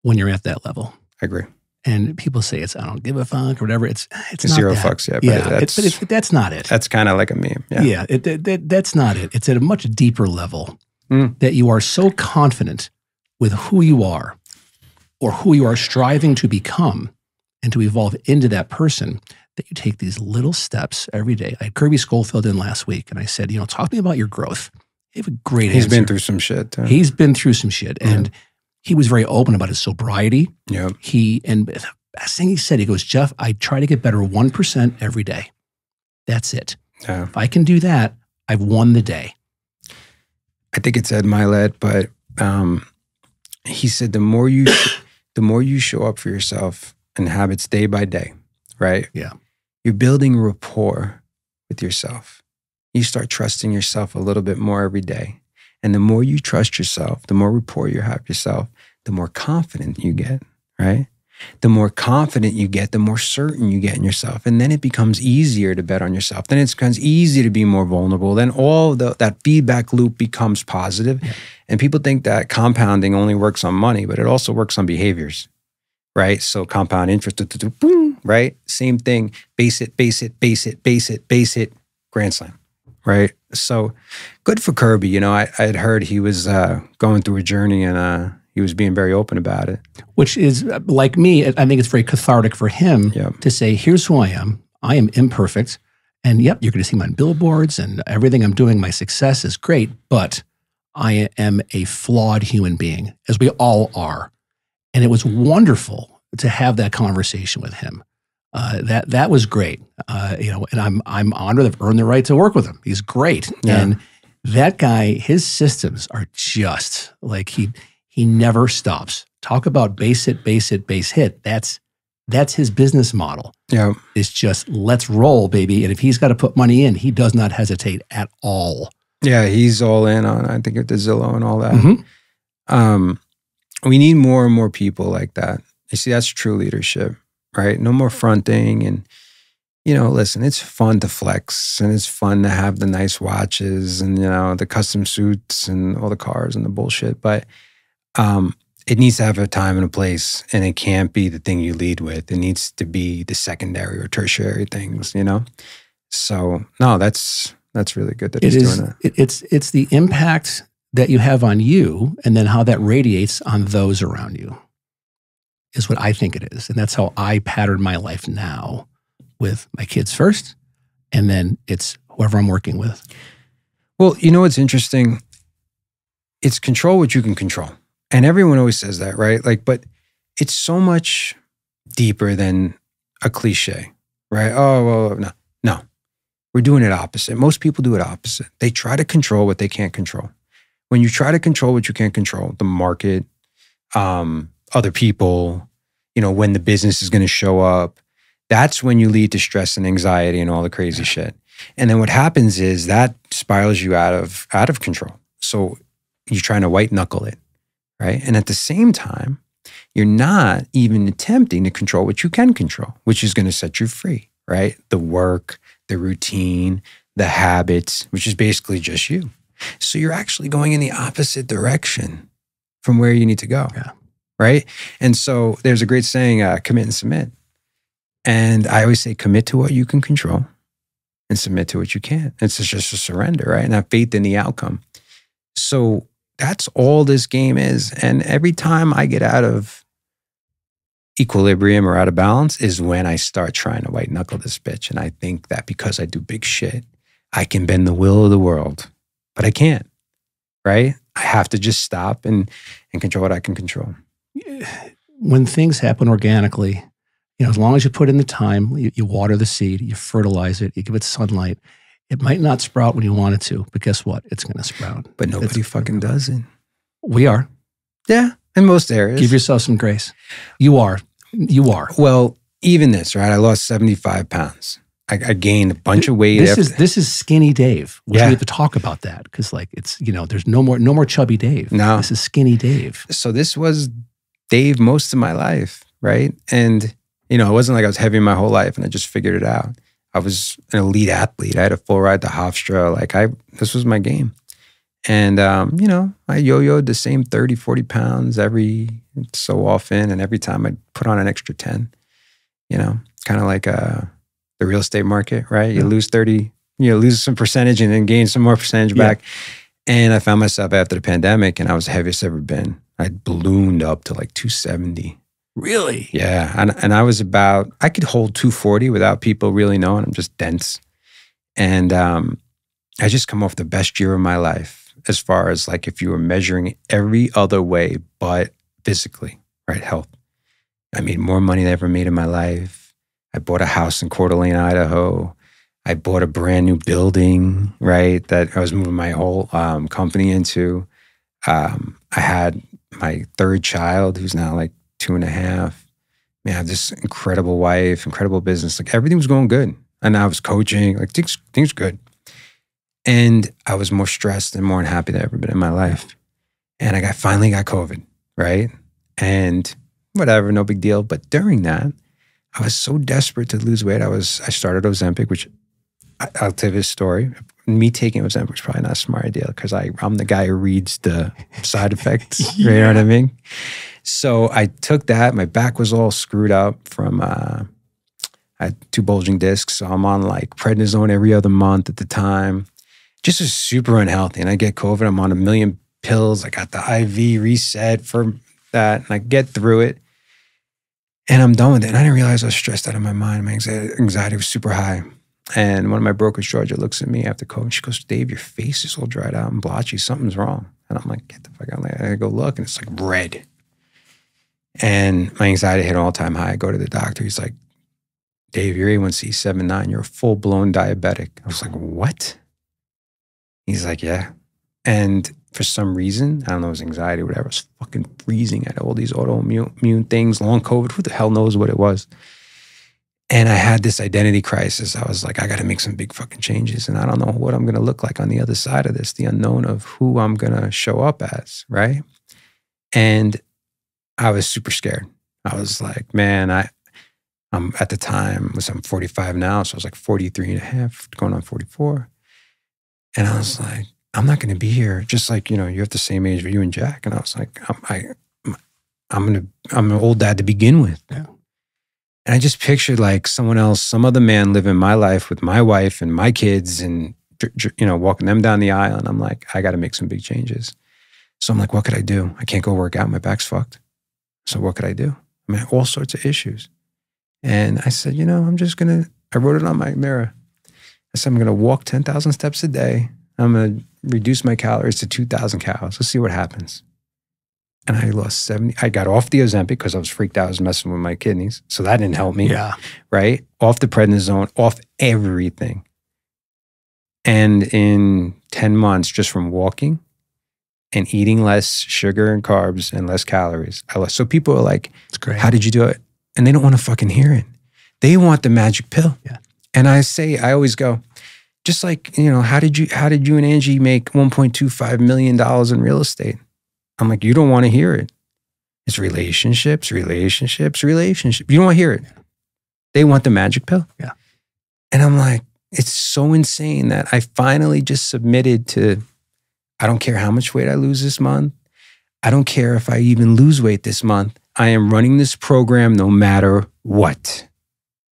Speaker 1: when you're at that level.
Speaker 2: I agree.
Speaker 1: And people say I don't give a fuck or whatever. It's not
Speaker 2: zero
Speaker 1: that.
Speaker 2: fucks. Yeah,
Speaker 1: but that's not it.
Speaker 2: That's kind of like a meme. Yeah,
Speaker 1: that's not it. It's at a much deeper level that you are so confident with who you are or who you are striving to become and to evolve into that person that you take these little steps every day. I had Kirby Schofield in last week and I said, talk to me about your growth. You have a great answer.
Speaker 2: He's been through some shit.
Speaker 1: He's been through some shit. And he was very open about his sobriety.
Speaker 2: Yeah.
Speaker 1: And the best thing he said, he goes, Jeff, I try to get better 1% every day. That's it.
Speaker 2: Yeah.
Speaker 1: If I can do that, I've won the day.
Speaker 2: I think it's Ed Milet, but he said the more you show up for yourself and habits day by day, right?
Speaker 1: Yeah.
Speaker 2: You're building rapport with yourself. You start trusting yourself a little bit more every day. And the more you trust yourself, the more rapport you have yourself, the more confident you get, right? The more confident you get, the more certain you get in yourself. And then it becomes easier to bet on yourself. Then it becomes easy to be more vulnerable. Then that feedback loop becomes positive. Yeah. And people think that compounding only works on money, but it also works on behaviors, right? So compound interest, boom, right? Same thing, base it, grand slam. Right. So good for Kirby. I had heard he was going through a journey and he was being very open about it.
Speaker 1: Which is, like me, I think it's very cathartic for him to say, here's who I am. I am imperfect. And yep, you're going to see me on billboards and everything I'm doing. My success is great, but I am a flawed human being, as we all are. And it was wonderful to have that conversation with him. That was great, and I'm honored to have earned the right to work with him. He's great, and that guy, his systems are just like he never stops. Talk about base hit. That's his business model.
Speaker 2: Yeah,
Speaker 1: it's just let's roll, baby. And if he's got to put money in, he does not hesitate at all.
Speaker 2: Yeah, he's all in on. I think of the Zillow and all that. Mm-hmm. We need more and more people like that. You see, that's true leadership. Right? No more fronting. And, listen, it's fun to flex and it's fun to have the nice watches and, the custom suits and all the cars and the bullshit. But it needs to have a time and a place, and it can't be the thing you lead with. It needs to be the secondary or tertiary things, So, no, that's really good that he's doing that.
Speaker 1: It's the impact that you have on you and then how that radiates on those around you. Is what I think it is. And that's how I pattern my life now with my kids first, and then it's whoever I'm working with.
Speaker 2: Well, what's interesting? It's control what you can control. And everyone always says that, right? But it's so much deeper than a cliche, right? Oh, well, no. We're doing it opposite. Most people do it opposite. They try to control what they can't control. When you try to control what you can't control, the market, other people, when the business is going to show up, that's when you lead to stress and anxiety and all the crazy shit. And then what happens is that spirals you out of control. So you're trying to white knuckle it, right? And at the same time, you're not even attempting to control what you can control, which is going to set you free, right? The work, the routine, the habits, which is basically just you. So you're actually going in the opposite direction from where you need to go.
Speaker 1: Yeah.
Speaker 2: Right? And so there's a great saying, commit and submit. And I always say, commit to what you can control and submit to what you can't. It's just a surrender, right? And have faith in the outcome. So that's all this game is. And every time I get out of equilibrium or out of balance is when I start trying to white knuckle this bitch. And I think that because I do big shit, I can bend the will of the world but I can't, right? I have to just stop and control what I can control.
Speaker 1: When things happen organically, as long as you put in the time, you water the seed, you fertilize it, you give it sunlight, it might not sprout when you want it to, but guess what? It's going to sprout.
Speaker 2: But nobody fucking does it.
Speaker 1: We are.
Speaker 2: Yeah, in most areas.
Speaker 1: Give yourself some grace. You are.
Speaker 2: Well, even this, right? I lost 75 pounds. I gained a bunch of weight.
Speaker 1: This is skinny Dave. We have to talk about that because it's, there's no more chubby Dave.
Speaker 2: No.
Speaker 1: This is skinny Dave.
Speaker 2: So this was Dave most of my life, right? And, it wasn't like I was heavy my whole life and I just figured it out. I was an elite athlete. I had a full ride to Hofstra. This was my game. And, I yo-yoed the same 30, 40 pounds every so often. And every time I'd put on an extra 10, kind of like the real estate market, right? You lose 30, lose some percentage and then gain some more percentage back. And I found myself after the pandemic and I was the heaviest I've ever been. I ballooned up to like 270.
Speaker 1: Really?
Speaker 2: Yeah. And I was I could hold 240 without people really knowing. I'm just dense. And I just come off the best year of my life as far as like if you were measuring every other way but physically, right? Health. I made more money than I ever made in my life. I bought a house in Coeur d'Alene, Idaho. I bought a brand new building, right? That I was moving my whole company into. I had my third child who's now like 2.5. I have this incredible wife, incredible business. Like everything was going good. And I was coaching, like things were good. And I was more stressed and more unhappy than I've ever been in my life. And I finally got COVID, right? And whatever, no big deal. But during that, I was so desperate to lose weight. I started Ozempic, which I'll tell you this story. Me taking Ozempic was probably not a smart idea because I'm the guy who reads the side effects. You know what I mean? So I took that. My back was all screwed up from, I had 2 bulging discs. So I'm on like prednisone every other month at the time. Just was super unhealthy. And I get COVID. I'm on 1 million pills. I got the IV reset for that. And I get through it. And I'm done with it. And I didn't realize I was stressed out of my mind. My anxiety was super high. And one of my brokers, Georgia, looks at me after COVID. She goes, Dave, your face is all dried out and blotchy. Something's wrong. And I'm like, get the fuck out. I go look and it's like red. And my anxiety hit an all-time high. I go to the doctor. He's like, Dave, your A1C is 7.9. You're a full-blown diabetic. I was like, what? He's like, yeah. And for some reason, I don't know, it was anxiety or whatever, I was fucking freezing. I had all these autoimmune things, long COVID. Who the hell knows what it was? And I had this identity crisis. I was like, I got to make some big fucking changes. And I don't know what I'm going to look like on the other side of this, the unknown of who I'm going to show up as, right? And I was super scared. I was like, man, I'm at the time, I'm 45 now, so I was like 43 and a half, going on 44. And I was like, I'm not going to be here. Just like, you have the same age as you and Jack. And I was like, I'm an old dad to begin with.
Speaker 1: Yeah.
Speaker 2: And I just pictured like someone else, some other man living my life with my wife and my kids and, walking them down the aisle. And I'm like, I got to make some big changes. So I'm like, what could I do? I can't go work out. My back's fucked. So what could I do? I mean, all sorts of issues. And I said, I wrote it on my mirror. I said, I'm going to walk 10,000 steps a day. I'm going to reduce my calories to 2,000 calories. Let's see what happens. And I lost 70. I got off the Ozempic because I was freaked out. I was messing with my kidneys. So that didn't help me.
Speaker 1: Yeah.
Speaker 2: Right? Off the prednisone, off everything. And in 10 months, just from walking and eating less sugar and carbs and less calories, I lost. So people are like,
Speaker 1: it's great.
Speaker 2: How did you do it? And they don't want to fucking hear it. They want the magic pill.
Speaker 1: Yeah.
Speaker 2: And I always go, just like, how did you and Angie make $1.25 million in real estate? I'm like, you don't want to hear it. It's relationships. You don't want to hear it. They want the magic pill.
Speaker 1: Yeah.
Speaker 2: And I'm like, it's so insane that I finally just submitted to, I don't care how much weight I lose this month. I don't care if I even lose weight this month. I am running this program no matter what.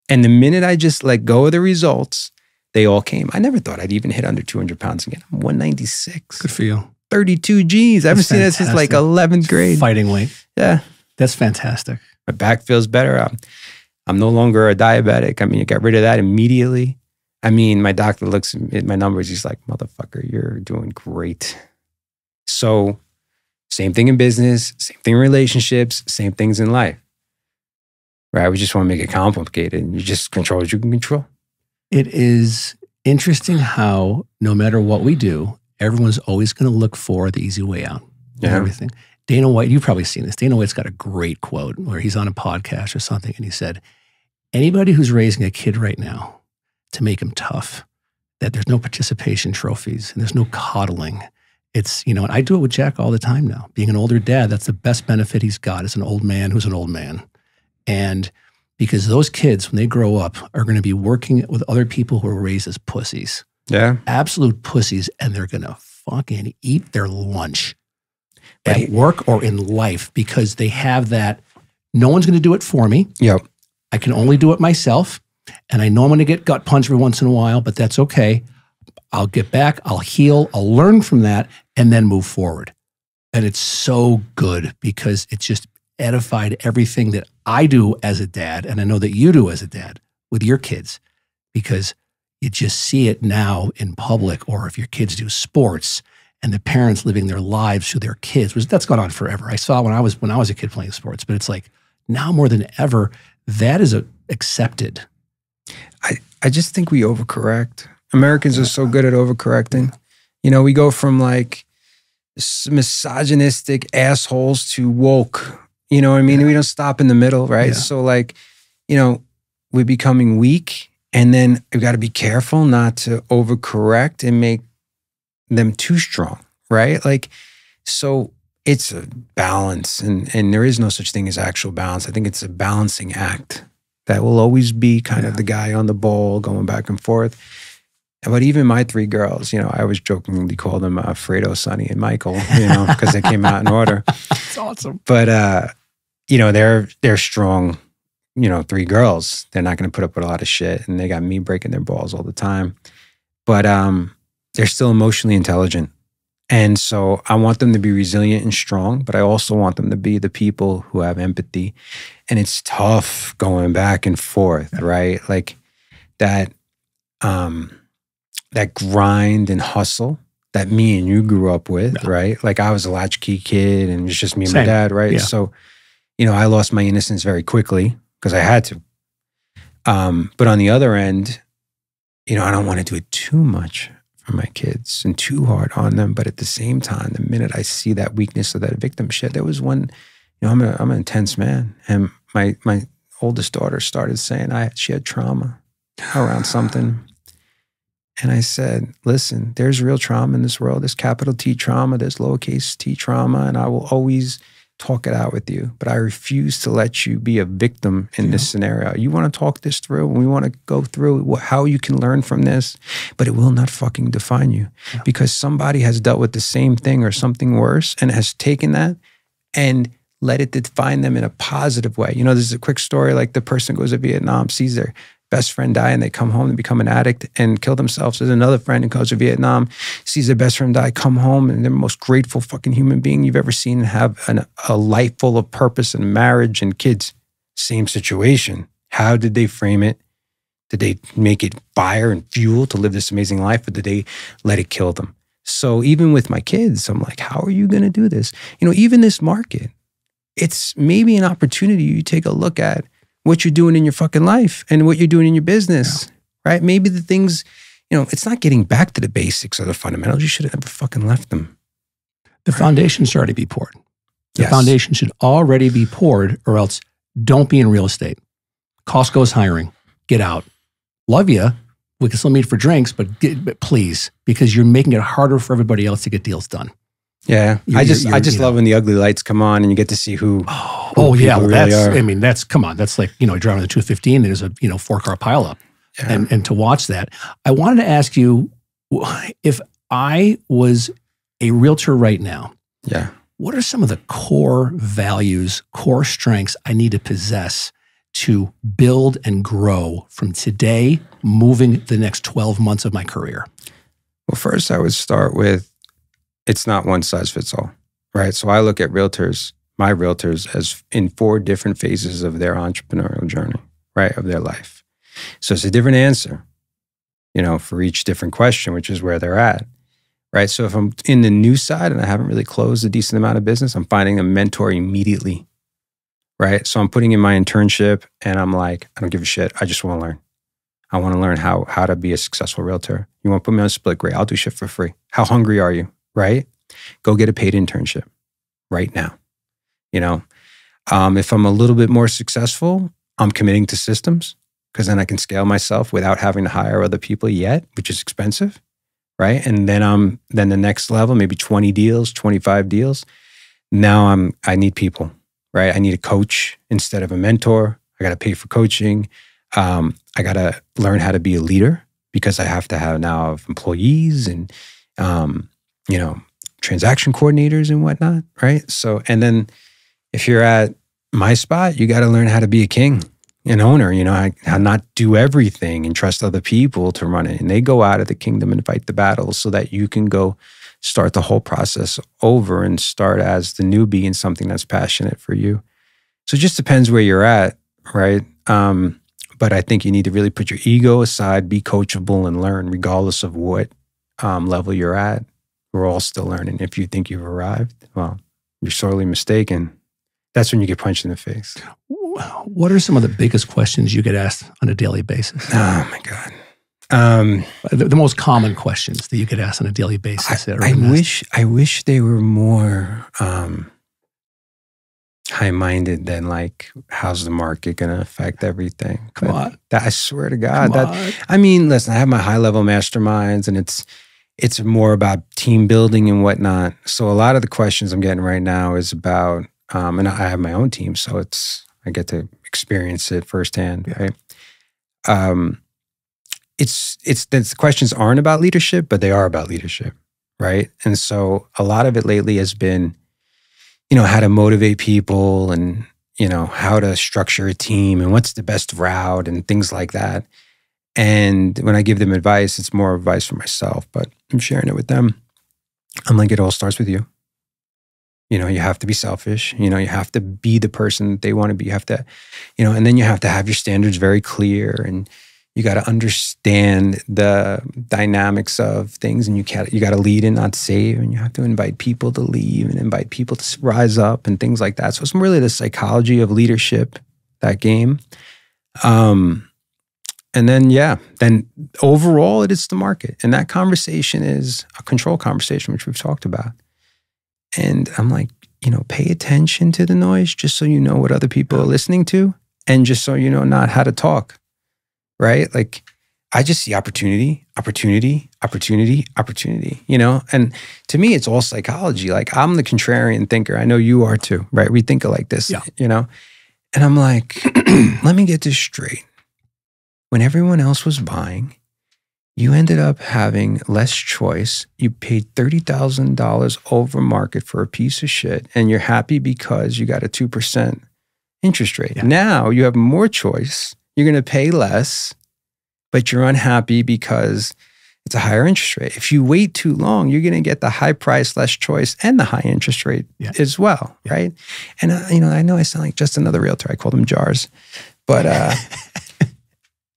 Speaker 2: And the minute I just let go of the results, they all came. I never thought I'd even hit under 200 pounds again. I'm 196.
Speaker 1: Good for you.
Speaker 2: 32 Gs. I haven't seen that since like 11th grade.
Speaker 1: Fighting weight.
Speaker 2: Yeah.
Speaker 1: That's fantastic.
Speaker 2: My back feels better. I'm no longer a diabetic. I mean, I got rid of that immediately. I mean, my doctor looks at my numbers. He's like, motherfucker, you're doing great. So same thing in business, same thing in relationships, same things in life. Right? We just want to make it complicated. And you just control what you can control.
Speaker 1: It is interesting how no matter what we do, everyone's always going to look for the easy way out.
Speaker 2: Yeah.
Speaker 1: Everything. Dana White, you've probably seen this. Dana White's got a great quote where he's on a podcast or something, and he said, anybody who's raising a kid right now to make him tough, that there's no participation trophies and there's no coddling. It's, and I do it with Jack all the time now. Being an older dad, that's the best benefit he's got as an old man who's an old man. And because those kids, when they grow up, are going to be working with other people who are raised as pussies.
Speaker 2: Yeah.
Speaker 1: Absolute pussies, and they're going to fucking eat their lunch at work or in life because they have that, no one's going to do it for me.
Speaker 2: Yep.
Speaker 1: I can only do it myself. And I know I'm going to get gut punched every once in a while, but that's okay. I'll get back, I'll heal, I'll learn from that, and then move forward. And it's so good because it's just edified everything that I do as a dad, and I know that you do as a dad with your kids, because you just see it now in public, or if your kids do sports and the parents living their lives through their kids, which that's gone on forever. I saw when I was a kid playing sports, but it's like now more than ever, that is accepted.
Speaker 2: I just think we overcorrect. Americans are so good at overcorrecting. We go from like misogynistic assholes to woke. You know what I mean? We don't stop in the middle, right?
Speaker 1: Yeah.
Speaker 2: So like, we're becoming weak, and then we've got to be careful not to overcorrect and make them too strong, right? Like, so it's a balance, and there is no such thing as actual balance. I think it's a balancing act that will always be kind of the guy on the ball going back and forth. But even my three girls, I always jokingly call them Fredo, Sonny, and Michael, because they came out in order.
Speaker 1: It's awesome.
Speaker 2: But, they're strong, three girls. They're not going to put up with a lot of shit. And they got me breaking their balls all the time. But they're still emotionally intelligent. And so I want them to be resilient and strong, but I also want them to be the people who have empathy. And it's tough going back and forth, right? Like that grind and hustle that me and you grew up with, right? Like I was a latchkey kid and it was just me and my dad, right?
Speaker 1: Yeah.
Speaker 2: So, I lost my innocence very quickly because I had to. But on the other end, I don't want to do it too much for my kids and too hard on them. But at the same time, the minute I see that weakness or that victim shit, there was one, I'm an intense man. And my oldest daughter started saying she had trauma around something. And I said, listen, there's real trauma in this world. There's capital T trauma. There's lowercase t trauma. And I will always talk it out with you. But I refuse to let you be a victim in this scenario. You want to talk this through, and we want to go through how you can learn from this, but it will not fucking define you because somebody has dealt with the same thing or something worse and has taken that and let it define them in a positive way. There's a quick story, like the person goes to Vietnam, sees their best friend die, and they come home and become an addict and kill themselves. There's another friend who goes to Vietnam, sees their best friend die, come home, and they're the most grateful fucking human being you've ever seen, and have a life full of purpose and marriage and kids. Same situation. How did they frame it? Did they make it fire and fuel to live this amazing life, or did they let it kill them? So even with my kids, I'm like, how are you going to do this? Even this market, it's maybe an opportunity you take a look at what you're doing in your fucking life and what you're doing in your business, right? Maybe the things, it's not getting back to the basics or the fundamentals. You should have never fucking left them.
Speaker 1: The foundation should already be poured. The foundation should already be poured, or else don't be in real estate. Costco's hiring. Get out. Love you. We can still meet for drinks, but please, because you're making it harder for everybody else to get deals done.
Speaker 2: Yeah, I just love when the ugly lights come on and you get to see who.
Speaker 1: Well, really are. Come on, that's like driving the 215. There's a 4-car pileup, and to watch that, I wanted to ask you, if I was a realtor right now, what are some of the core values, core strengths I need to possess to build and grow from today, moving the next 12 months of my career?
Speaker 2: Well, first I would start with, it's not one size fits all, right? So I look at my realtors, as in 4 different phases of their entrepreneurial journey, right, of their life. So it's a different answer for each different question, which is where they're at. Right. So if I'm in the new side and I haven't really closed a decent amount of business, I'm finding a mentor immediately. Right. So I'm putting in my internship and I'm like, I don't give a shit. I just want to learn. I want to learn how to be a successful realtor. You want to put me on a split? Great. I'll do shit for free. How hungry are you? Right. Go get a paid internship right now. If I'm a little bit more successful, I'm committing to systems because then I can scale myself without having to hire other people yet, which is expensive. Right. And then the next level, maybe 20 deals, 25 deals. Now I need people, right? I need a coach instead of a mentor. I got to pay for coaching. I got to learn how to be a leader because I have to have now employees and, transaction coordinators and whatnot. Right. So, and then if you're at my spot, you got to learn how to be a king. An owner, how not do everything and trust other people to run it. And they go out of the kingdom and fight the battles so that you can go start the whole process over and start as the newbie in something that's passionate for you. So it just depends where you're at, right? But I think you need to really put your ego aside, be coachable and learn regardless of what level you're at. We're all still learning. If you think you've arrived, well, you're sorely mistaken. That's when you get punched in the face.
Speaker 1: What are some of the biggest questions you get asked on a daily basis?
Speaker 2: Oh my God.
Speaker 1: The most common questions that you get asked on a daily basis.
Speaker 2: I wish they were more high-minded than like, how's the market going to affect everything?
Speaker 1: Come on.
Speaker 2: I swear to God. Listen, I have my high-level masterminds and it's more about team building and whatnot. So a lot of the questions I'm getting right now is about, and I have my own team, so I get to experience it firsthand, right? The questions aren't about leadership, but they are about leadership, right? And so a lot of it lately has been, how to motivate people and, how to structure a team and what's the best route and things like that. And when I give them advice, it's more advice for myself, but I'm sharing it with them. I'm like, it all starts with you. You have to be selfish. You have to be the person that they want to be. You have to, and then you have to have your standards very clear and you got to understand the dynamics of things and you got to lead and not save and you have to invite people to leave and invite people to rise up and things like that. So it's really the psychology of leadership, that game. And then overall it is the market. And that conversation is a control conversation, which we've talked about. And I'm like, pay attention to the noise just so you know what other people are listening to and just so you know not how to talk, right? Like I just see opportunity, and to me, it's all psychology. Like I'm the contrarian thinker. I know you are too, right? We think like this, and I'm like, let me get this straight. When everyone else was buying, you ended up having less choice. You paid $30,000 over market for a piece of shit, and you're happy because you got a 2% interest rate. Yeah. Now you have more choice. You're going to pay less, but you're unhappy because it's a higher interest rate. If you wait too long, you're going to get the high price, less choice, and the high interest rate as well, right? And I know I sound like just another realtor. I call them jars, but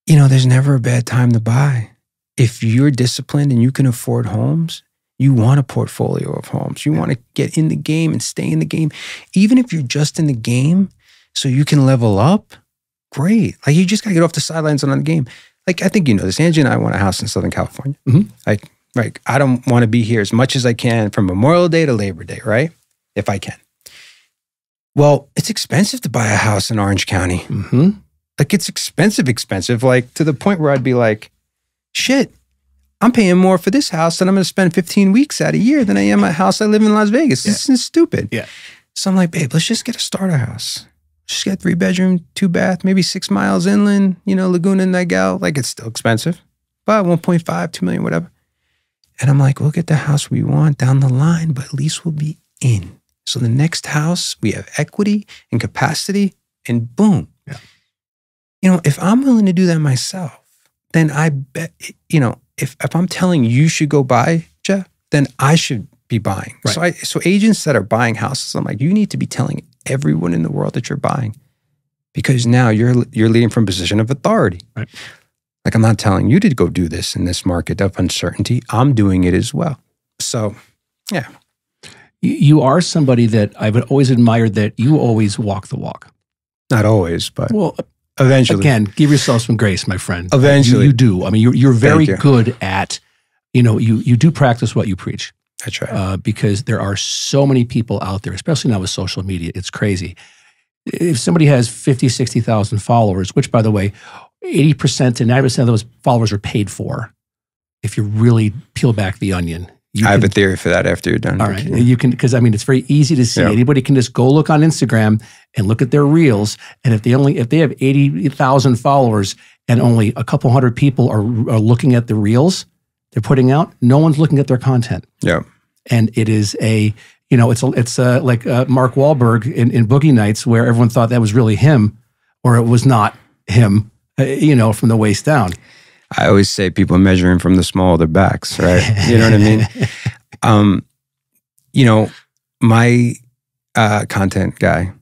Speaker 2: there's never a bad time to buy. If you're disciplined and you can afford homes, you want a portfolio of homes. You want to get in the game and stay in the game. Even if you're just in the game so you can level up, great. Like you just got to get off the sidelines and on the game. Like I think this. Angie and I want a house in Southern California. Mm-hmm. I don't want to be here as much as I can from Memorial Day to Labor Day, right? If I can. Well, it's expensive to buy a house in Orange County.
Speaker 1: Mm-hmm.
Speaker 2: Like it's expensive, like to the point where I'd be like, shit, I'm paying more for this house and I'm going to spend 15 weeks out a year than I am at a house I live in Las Vegas. This is stupid.
Speaker 1: Yeah.
Speaker 2: So I'm like, babe, let's just get a starter house. Just get 3-bedroom, 2-bath, maybe 6 miles inland, Laguna Niguel. Like it's still expensive, but 1.5, 2 million, whatever. And I'm like, we'll get the house we want down the line, but at least we'll be in. So the next house, we have equity and capacity and boom.
Speaker 1: Yeah.
Speaker 2: If I'm willing to do that myself, then I bet, if I'm telling you should go buy, Jeff, then I should be buying.
Speaker 1: Right.
Speaker 2: So agents that are buying houses, I'm like, you need to be telling everyone in the world that you're buying because now you're leading from a position of authority.
Speaker 1: Right.
Speaker 2: Like, I'm not telling you to go do this in this market of uncertainty. I'm doing it as well. So, yeah.
Speaker 1: You are somebody that I've always admired, that you always walk the walk.
Speaker 2: Not always, but
Speaker 1: Well,
Speaker 2: eventually.
Speaker 1: again, give yourself some grace, my friend.
Speaker 2: Eventually.
Speaker 1: You do. I mean, you're very
Speaker 2: you.
Speaker 1: good at, you do practice what you preach.
Speaker 2: That's right.
Speaker 1: Because there are so many people out there, especially now with social media. It's crazy. If somebody has 50, 60,000 followers, which, by the way, 80% to 90% of those followers are paid for, if you really peel back the onion.
Speaker 2: I have a theory for that after you're done.
Speaker 1: All right. You can, because I mean, it's very easy to see.
Speaker 2: Yeah.
Speaker 1: Anybody can just go look on Instagram and look at their reels. And if they have 80,000 followers and only a couple hundred people are looking at the reels they're putting out, no one's looking at their content.
Speaker 2: Yeah.
Speaker 1: And it is it's like Mark Wahlberg in Boogie Nights, where everyone thought that was really him, or it was not him, from the waist down.
Speaker 2: I always say people measuring from the small of their backs, right? You know what I mean? My content guy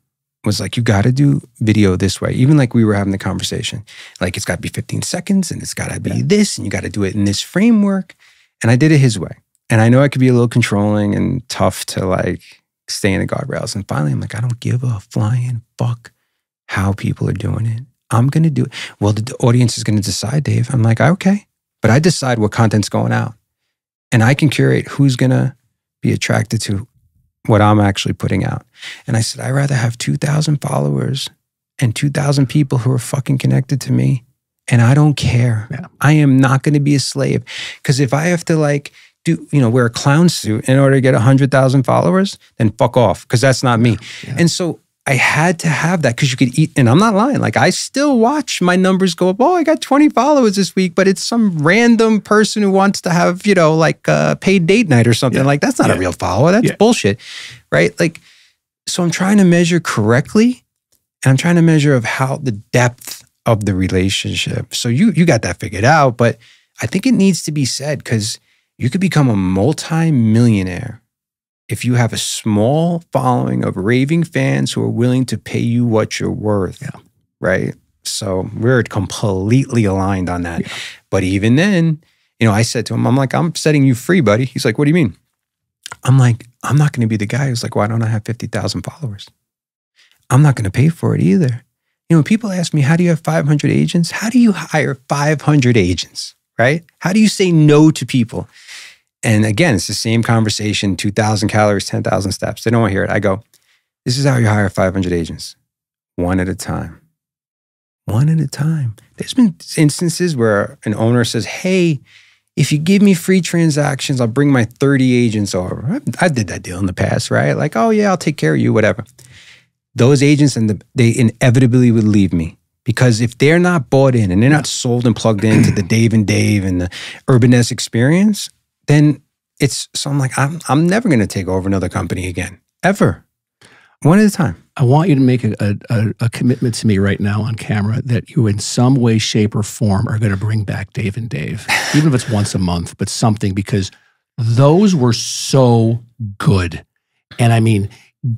Speaker 2: was like, you got to do video this way. Even like we were having the conversation, like it's got to be 15 seconds and it's got to be this, and you got to do it in this framework. And I did it his way. And I know I could be a little controlling and tough to like stay in the guardrails. And finally, I'm like, I don't give a flying fuck how people are doing it. I'm going to do it. Well, the audience is going to decide, Dave. I'm like, okay. But I decide what content's going out. And I can curate who's going to be attracted to what I'm actually putting out. And I said, I'd rather have 2,000 followers and 2,000 people who are fucking connected to me. And I don't care.
Speaker 1: Yeah.
Speaker 2: I am not going to be a slave. Because if I have to like wear a clown suit in order to get 100,000 followers, then fuck off. Because that's not me.
Speaker 1: Yeah.
Speaker 2: And so I had to have that, because you could eat, and I'm not lying. Like, I still watch my numbers go up. Oh, I got 20 followers this week, but it's some random person who wants to have, like a paid date night or something. Like, that's not a real follower. That's bullshit, right? Like, so I'm trying to measure correctly, and I'm trying to measure of how the depth of the relationship. So you got that figured out, but I think it needs to be said, because you could become a multi-millionaire if you have a small following of raving fans who are willing to pay you what you're worth, right? So we're completely aligned on that. Yeah. But even then, I said to him, I'm like, I'm setting you free, buddy. He's like, what do you mean? I'm like, I'm not going to be the guy who's like, why don't I have 50,000 followers? I'm not going to pay for it either. When people ask me, how do you have 500 agents? How do you hire 500 agents, right? How do you say no to people? And again, it's the same conversation, 2,000 calories, 10,000 steps. They don't want to hear it. I go, this is how you hire 500 agents. One at a time. One at a time. There's been instances where an owner says, hey, if you give me free transactions, I'll bring my 30 agents over. I did that deal in the past, right? Like, oh yeah, I'll take care of you, whatever. Those agents, they inevitably would leave me. Because if they're not bought in and they're not sold and plugged into the Dave and Dave and the Urbaness experience, then so I'm like, I'm never going to take over another company again, ever. One at a time.
Speaker 1: I want you to make a commitment to me right now on camera that you in some way, shape, or form are going to bring back Dave and Dave, even if it's once a month, but something, because those were so good. And I mean,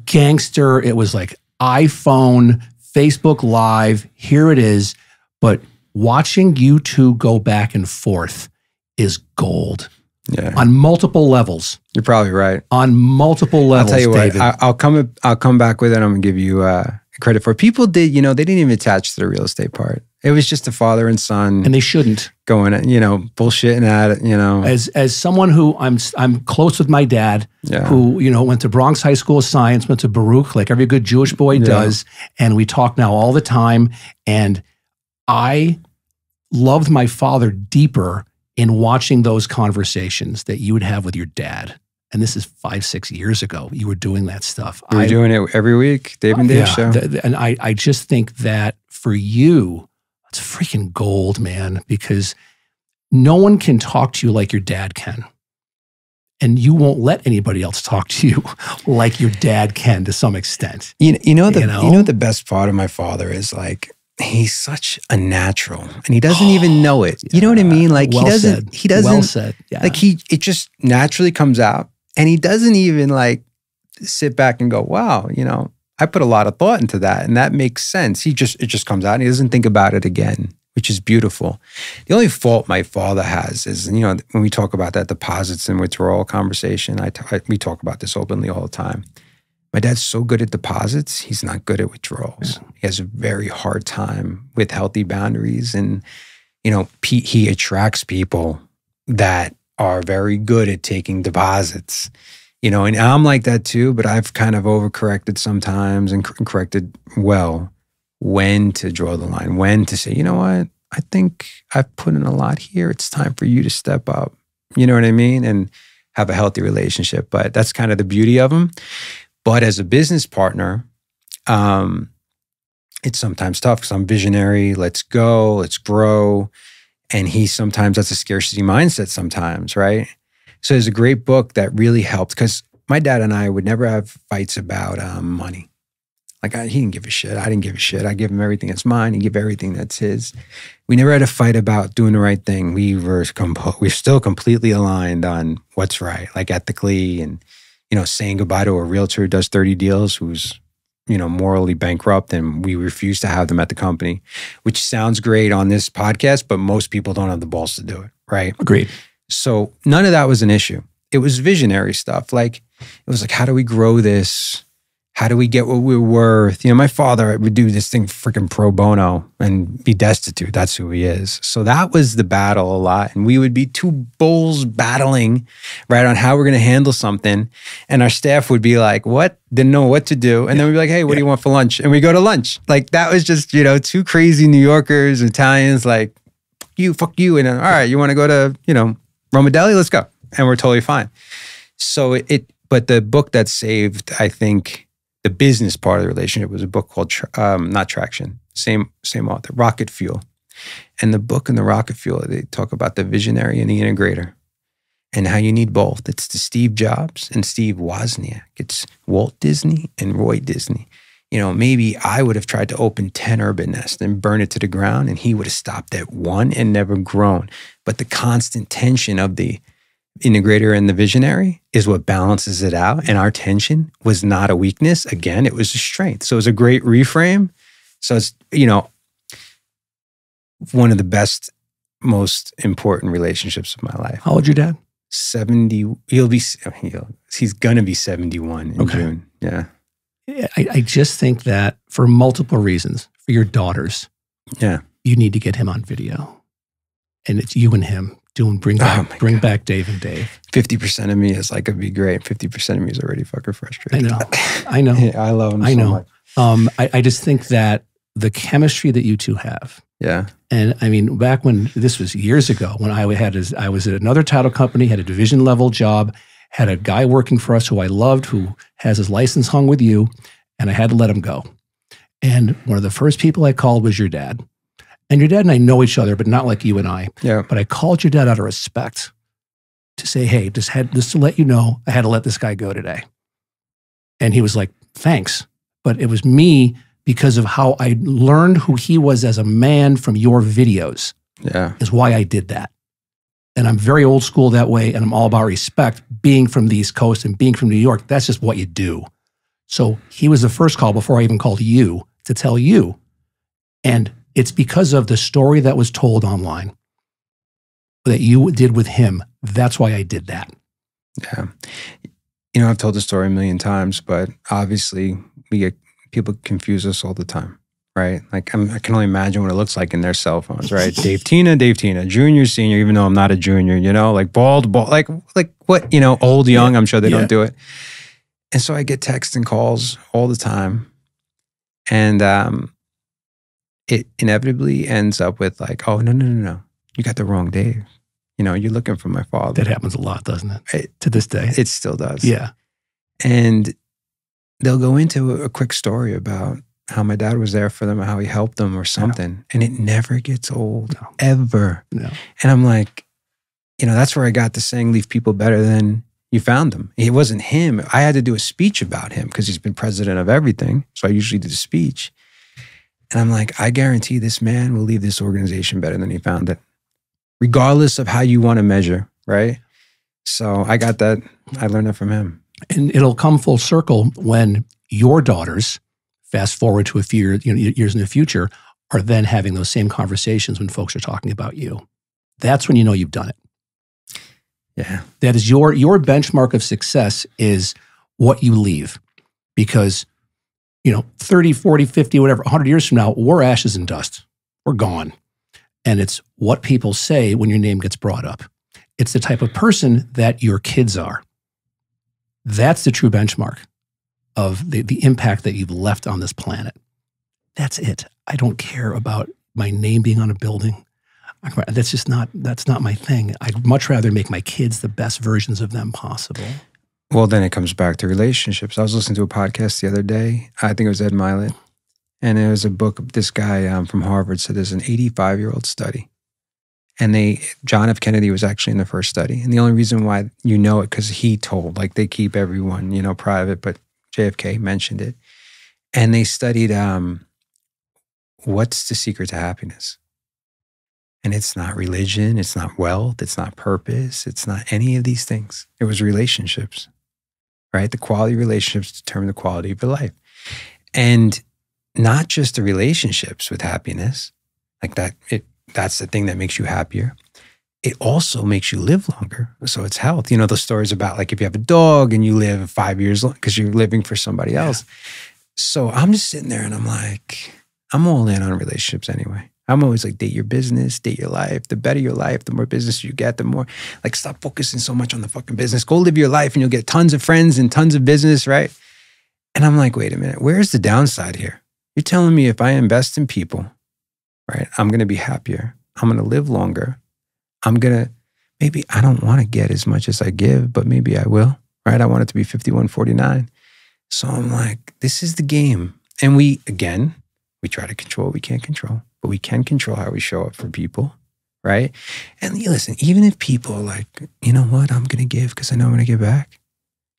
Speaker 1: gangster, it was like iPhone, Facebook Live, here it is. But watching you two go back and forth is gold.
Speaker 2: Yeah.
Speaker 1: On multiple levels.
Speaker 2: You're probably right.
Speaker 1: On multiple levels,
Speaker 2: I'll tell you
Speaker 1: David.
Speaker 2: what, I'll come back with it. I'm going to give you credit for it. People did, they didn't even attach to the real estate part. It was just a father and son.
Speaker 1: And they shouldn't.
Speaker 2: Going, bullshitting at it,
Speaker 1: As someone who I'm close with my dad, who, went to Bronx High School of Science, went to Baruch, like every good Jewish boy does. And we talk now all the time. And I loved my father deeper in watching those conversations that you would have with your dad. And this is 5-6 years ago. You were doing that stuff.
Speaker 2: We were doing it every week, Dave and Dave show.
Speaker 1: And I just think that for you, it's freaking gold, man, because no one can talk to you like your dad can. And you won't let anybody else talk to you like your dad can to some extent.
Speaker 2: The best part of my father is like, he's such a natural and he doesn't even know it. You know what I mean? Like he doesn't,
Speaker 1: well said. Yeah.
Speaker 2: Like it just naturally comes out and he doesn't even like sit back and go, wow, I put a lot of thought into that and that makes sense. It just comes out and he doesn't think about it again. which is beautiful. The only fault my father has is, you know, when we talk about that deposits and withdrawal conversation, we talk about this openly all the time. My dad's so good at deposits, he's not good at withdrawals. Yeah. He has a very hard time with healthy boundaries. And, you know, he attracts people that are very good at taking deposits. You know, and I'm like that too, but I've kind of overcorrected sometimes and corrected well when to draw the line, when to say, you know what, I think I've put in a lot here. It's time for you to step up. You know what I mean? And have a healthy relationship. But that's kind of the beauty of them. But as a business partner, it's sometimes tough because I'm visionary. Let's go, let's grow. And he sometimes, that's a scarcity mindset sometimes, right? So there's a great book that really helped because my dad and I would never have fights about money. Like he didn't give a shit. I didn't give a shit. I give him everything that's mine. He give everything that's his. We never had a fight about doing the right thing. We're still completely aligned on what's right, like ethically, and you know, saying goodbye to a realtor who does 30 deals who's, you know, morally bankrupt, and we refuse to have them at the company, which sounds great on this podcast, but most people don't have the balls to do it, right?
Speaker 1: Agreed.
Speaker 2: So none of that was an issue. It was visionary stuff. Like, it was like, how do we grow this? How do we get what we're worth? You know, my father would do this thing freaking pro bono and be destitute. That's who he is. So that was the battle a lot. And we would be two bulls battling, right, on how we're going to handle something. And our staff would be like, what? Didn't know what to do. And then we'd be like, hey, what do you want for lunch? And we go to lunch. Like, that was just, you know, two crazy New Yorkers, Italians, like, fuck you. And then, all right, you want to go to, you know, Roma Deli? Let's go. And we're totally fine. So but the book that saved, I think, the business part of the relationship was a book called, not Traction, same author, Rocket Fuel. And the book and the Rocket Fuel, they talk about the visionary and the integrator and how you need both. It's the Steve Jobs and Steve Wozniak. It's Walt Disney and Roy Disney. You know, maybe I would have tried to open 10 urban nests and burn it to the ground, and he would have stopped at one and never grown. But the constant tension of the integrator and the visionary is what balances it out. And our tension was not a weakness. Again, it was a strength. So it was a great reframe. So it's, you know, one of the best, most important relationships of my life.
Speaker 1: How old your dad?
Speaker 2: 70. He's gonna be 71 in June. Yeah.
Speaker 1: I just think that for multiple reasons, for your daughters, you need to get him on video. And it's you and him doing bring back Dave and Dave.
Speaker 2: 50% of me is like, it'd be great. 50% of me is already fucking frustrated.
Speaker 1: I know.
Speaker 2: Yeah, I love him so much.
Speaker 1: I just think that the chemistry that you two have.
Speaker 2: Yeah.
Speaker 1: And I mean, back when this was years ago, when I was at another title company, had a division level job, had a guy working for us who I loved, who has his license hung with you, and I had to let him go. And one of the first people I called was your dad. And your dad and I know each other, but not like you and I.
Speaker 2: Yeah.
Speaker 1: But I called your dad out of respect to say, hey, just to let you know, I had to let this guy go today. And he was like, thanks. But it was me because of how I learned who he was as a man from your videos.
Speaker 2: Yeah.
Speaker 1: Is why I did that. And I'm very old school that way, and I'm all about respect. Being from the East Coast and being from New York, that's just what you do. So he was the first call before I even called you to tell you. And it's because of the story that was told online that you did with him. That's why I did that.
Speaker 2: Yeah. You know, I've told the story a million times, but obviously people confuse us all the time, right? Like I can only imagine what it looks like in their cell phones, right? Dave Tina, junior, senior, even though I'm not a junior, you know, like bald, like what, you know, old, young, I'm sure they don't do it. And so I get texts and calls all the time. And it inevitably ends up with like, oh, no. You got the wrong Dave. You know, you're looking for my father.
Speaker 1: That happens a lot, doesn't it? To this day.
Speaker 2: It still does.
Speaker 1: Yeah.
Speaker 2: And they'll go into a quick story about how my dad was there for them, or how he helped them or something. And it never gets old, ever. No. And I'm like, you know, that's where I got the saying, leave people better than you found them. It wasn't him. I had to do a speech about him because he's been president of everything. So I usually do the speech. And I'm like, I guarantee this man will leave this organization better than he found it, regardless of how you want to measure, right? So I got that. I learned that from him.
Speaker 1: And it'll come full circle when your daughters, fast forward to a few years in the future, are then having those same conversations when folks are talking about you. That's when you know you've done it.
Speaker 2: Yeah.
Speaker 1: That is your benchmark of success is what you leave. Because, 30, 40, 50, whatever, 100 years from now, we're ashes and dust. We're gone. And it's what people say when your name gets brought up. It's the type of person that your kids are. That's the true benchmark of the impact that you've left on this planet. That's it. I don't care about my name being on a building. That's not my thing. I'd much rather make my kids the best versions of them possible.
Speaker 2: Well, then it comes back to relationships. I was listening to a podcast the other day. I think it was Ed Mylett. And it was a book. This guy from Harvard said there's an 85-year-old study. And John F. Kennedy was actually in the first study. And the only reason why you know it, because he told, like they keep everyone, private, but JFK mentioned it. And they studied what's the secret to happiness. And it's not religion, it's not wealth, it's not purpose, it's not any of these things. It was relationships, right? The quality of relationships determine the quality of your life. And not just the relationships with happiness, like that's the thing that makes you happier. It also makes you live longer. So it's health. Those stories about like if you have a dog and you live 5 years long because you're living for somebody else. So I'm just sitting there and I'm like, I'm all in on relationships anyway. I'm always like, date your business, date your life. The better your life, the more business you get, the more, like, stop focusing so much on the fucking business. Go live your life and you'll get tons of friends and tons of business, right? And I'm like, wait a minute, where's the downside here? You're telling me if I invest in people, right, I'm going to be happier. I'm going to live longer. Maybe I don't want to get as much as I give, but maybe I will, right? I want it to be 51-49. So I'm like, this is the game. And we try to control what we can't control. But we can control how we show up for people, right? And listen, even if people are like, you know what, I'm going to give because I know I'm going to give back.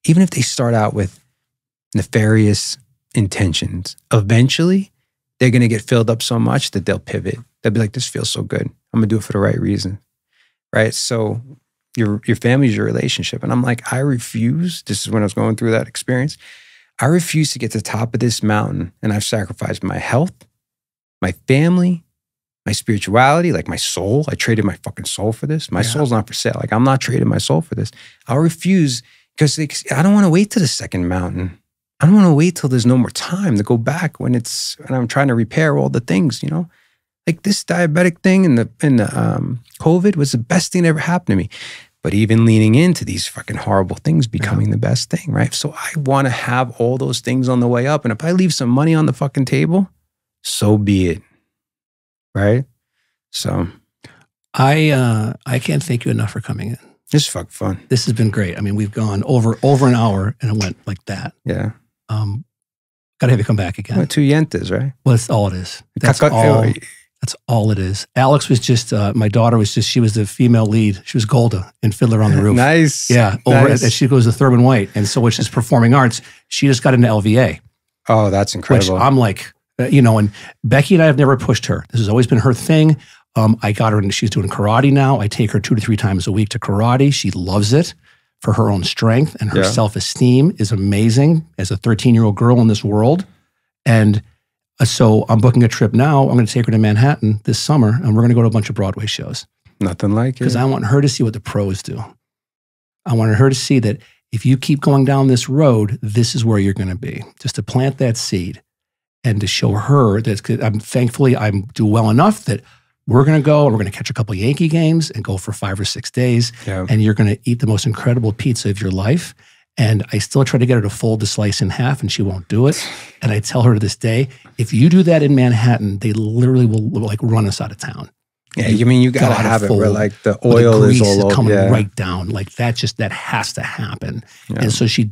Speaker 2: Even if they start out with nefarious intentions, eventually they're going to get filled up so much that they'll pivot. They'll be like, this feels so good. I'm going to do it for the right reason, right? So your family is your relationship. And I'm like, I refuse. This is when I was going through that experience. I refuse to get to the top of this mountain and I've sacrificed my health, my family, my spirituality, like my soul. I traded my fucking soul for this. My soul's not for sale. Like I'm not trading my soul for this. I'll refuse because I don't want to wait to the second mountain. I don't want to wait till there's no more time to go back when I'm trying to repair all the things, Like this diabetic thing and the COVID was the best thing that ever happened to me. But even leaning into these fucking horrible things becoming the best thing, right? So I want to have all those things on the way up. And if I leave some money on the fucking table, so be it, right? So
Speaker 1: I can't thank you enough for coming in.
Speaker 2: It's fucking fun.
Speaker 1: This has been great. I mean, we've gone over an hour and it went like that.
Speaker 2: Yeah.
Speaker 1: Got to have you come back again.
Speaker 2: Well, 2 yentas, right?
Speaker 1: Well, that's all it is. That's all it is. Alex was just, my daughter she was the female lead. She was Golda in Fiddler on the Roof.
Speaker 2: Nice.
Speaker 1: Yeah. And she goes to Thurman White. And so which is performing arts. She just got into LVA.
Speaker 2: Oh, that's incredible.
Speaker 1: Which I'm like, and Becky and I have never pushed her. This has always been her thing. I got her and she's doing karate now. I take her 2 to 3 times a week to karate. She loves it for her own strength and her self-esteem is amazing as a 13-year-old girl in this world. And so I'm booking a trip now. I'm going to take her to Manhattan this summer and we're going to go to a bunch of Broadway shows.
Speaker 2: Nothing like it.
Speaker 1: Because I want her to see what the pros do. I want her to see that if you keep going down this road, this is where you're going to be. Just to plant that seed and to show her that thankfully I do well enough that we're going to go and we're going to catch a couple of Yankee games and go for 5 or 6 days. Yeah. And you're going to eat the most incredible pizza of your life. And I still try to get her to fold the slice in half and she won't do it. And I tell her to this day, if you do that in Manhattan, they literally will like run us out of town.
Speaker 2: Yeah, you got to have it where like the oil is all over.
Speaker 1: Coming right down. Like that has to happen. Yeah. And so she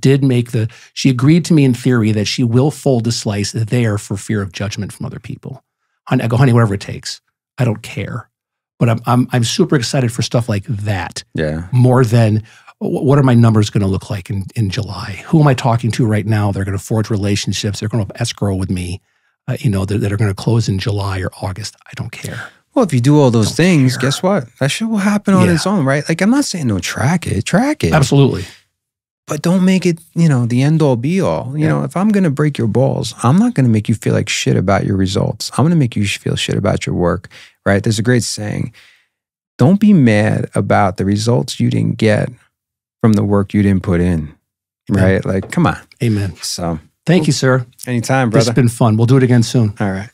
Speaker 1: agreed to me in theory that she will fold the slice there for fear of judgment from other people. I go, honey, whatever it takes. I don't care. But I'm super excited for stuff like that. Yeah. More than what are my numbers going to look like in July? Who am I talking to right now? They're going to forge relationships. They're going to escrow with me, that are going to close in July or August. I don't care.
Speaker 2: Well, if you do all those things, guess what? That shit will happen on its own, right? Like, I'm not saying don't track it. Track it.
Speaker 1: Absolutely.
Speaker 2: but don't make it, the end all be all. You know, if I'm going to break your balls, I'm not going to make you feel like shit about your results. I'm going to make you feel shit about your work, right? There's a great saying, don't be mad about the results you didn't get from the work you didn't put in, right? Like, come on.
Speaker 1: Amen.
Speaker 2: So
Speaker 1: thank you, sir.
Speaker 2: Anytime,
Speaker 1: This
Speaker 2: brother.
Speaker 1: has been fun. We'll do it again soon.
Speaker 2: All right.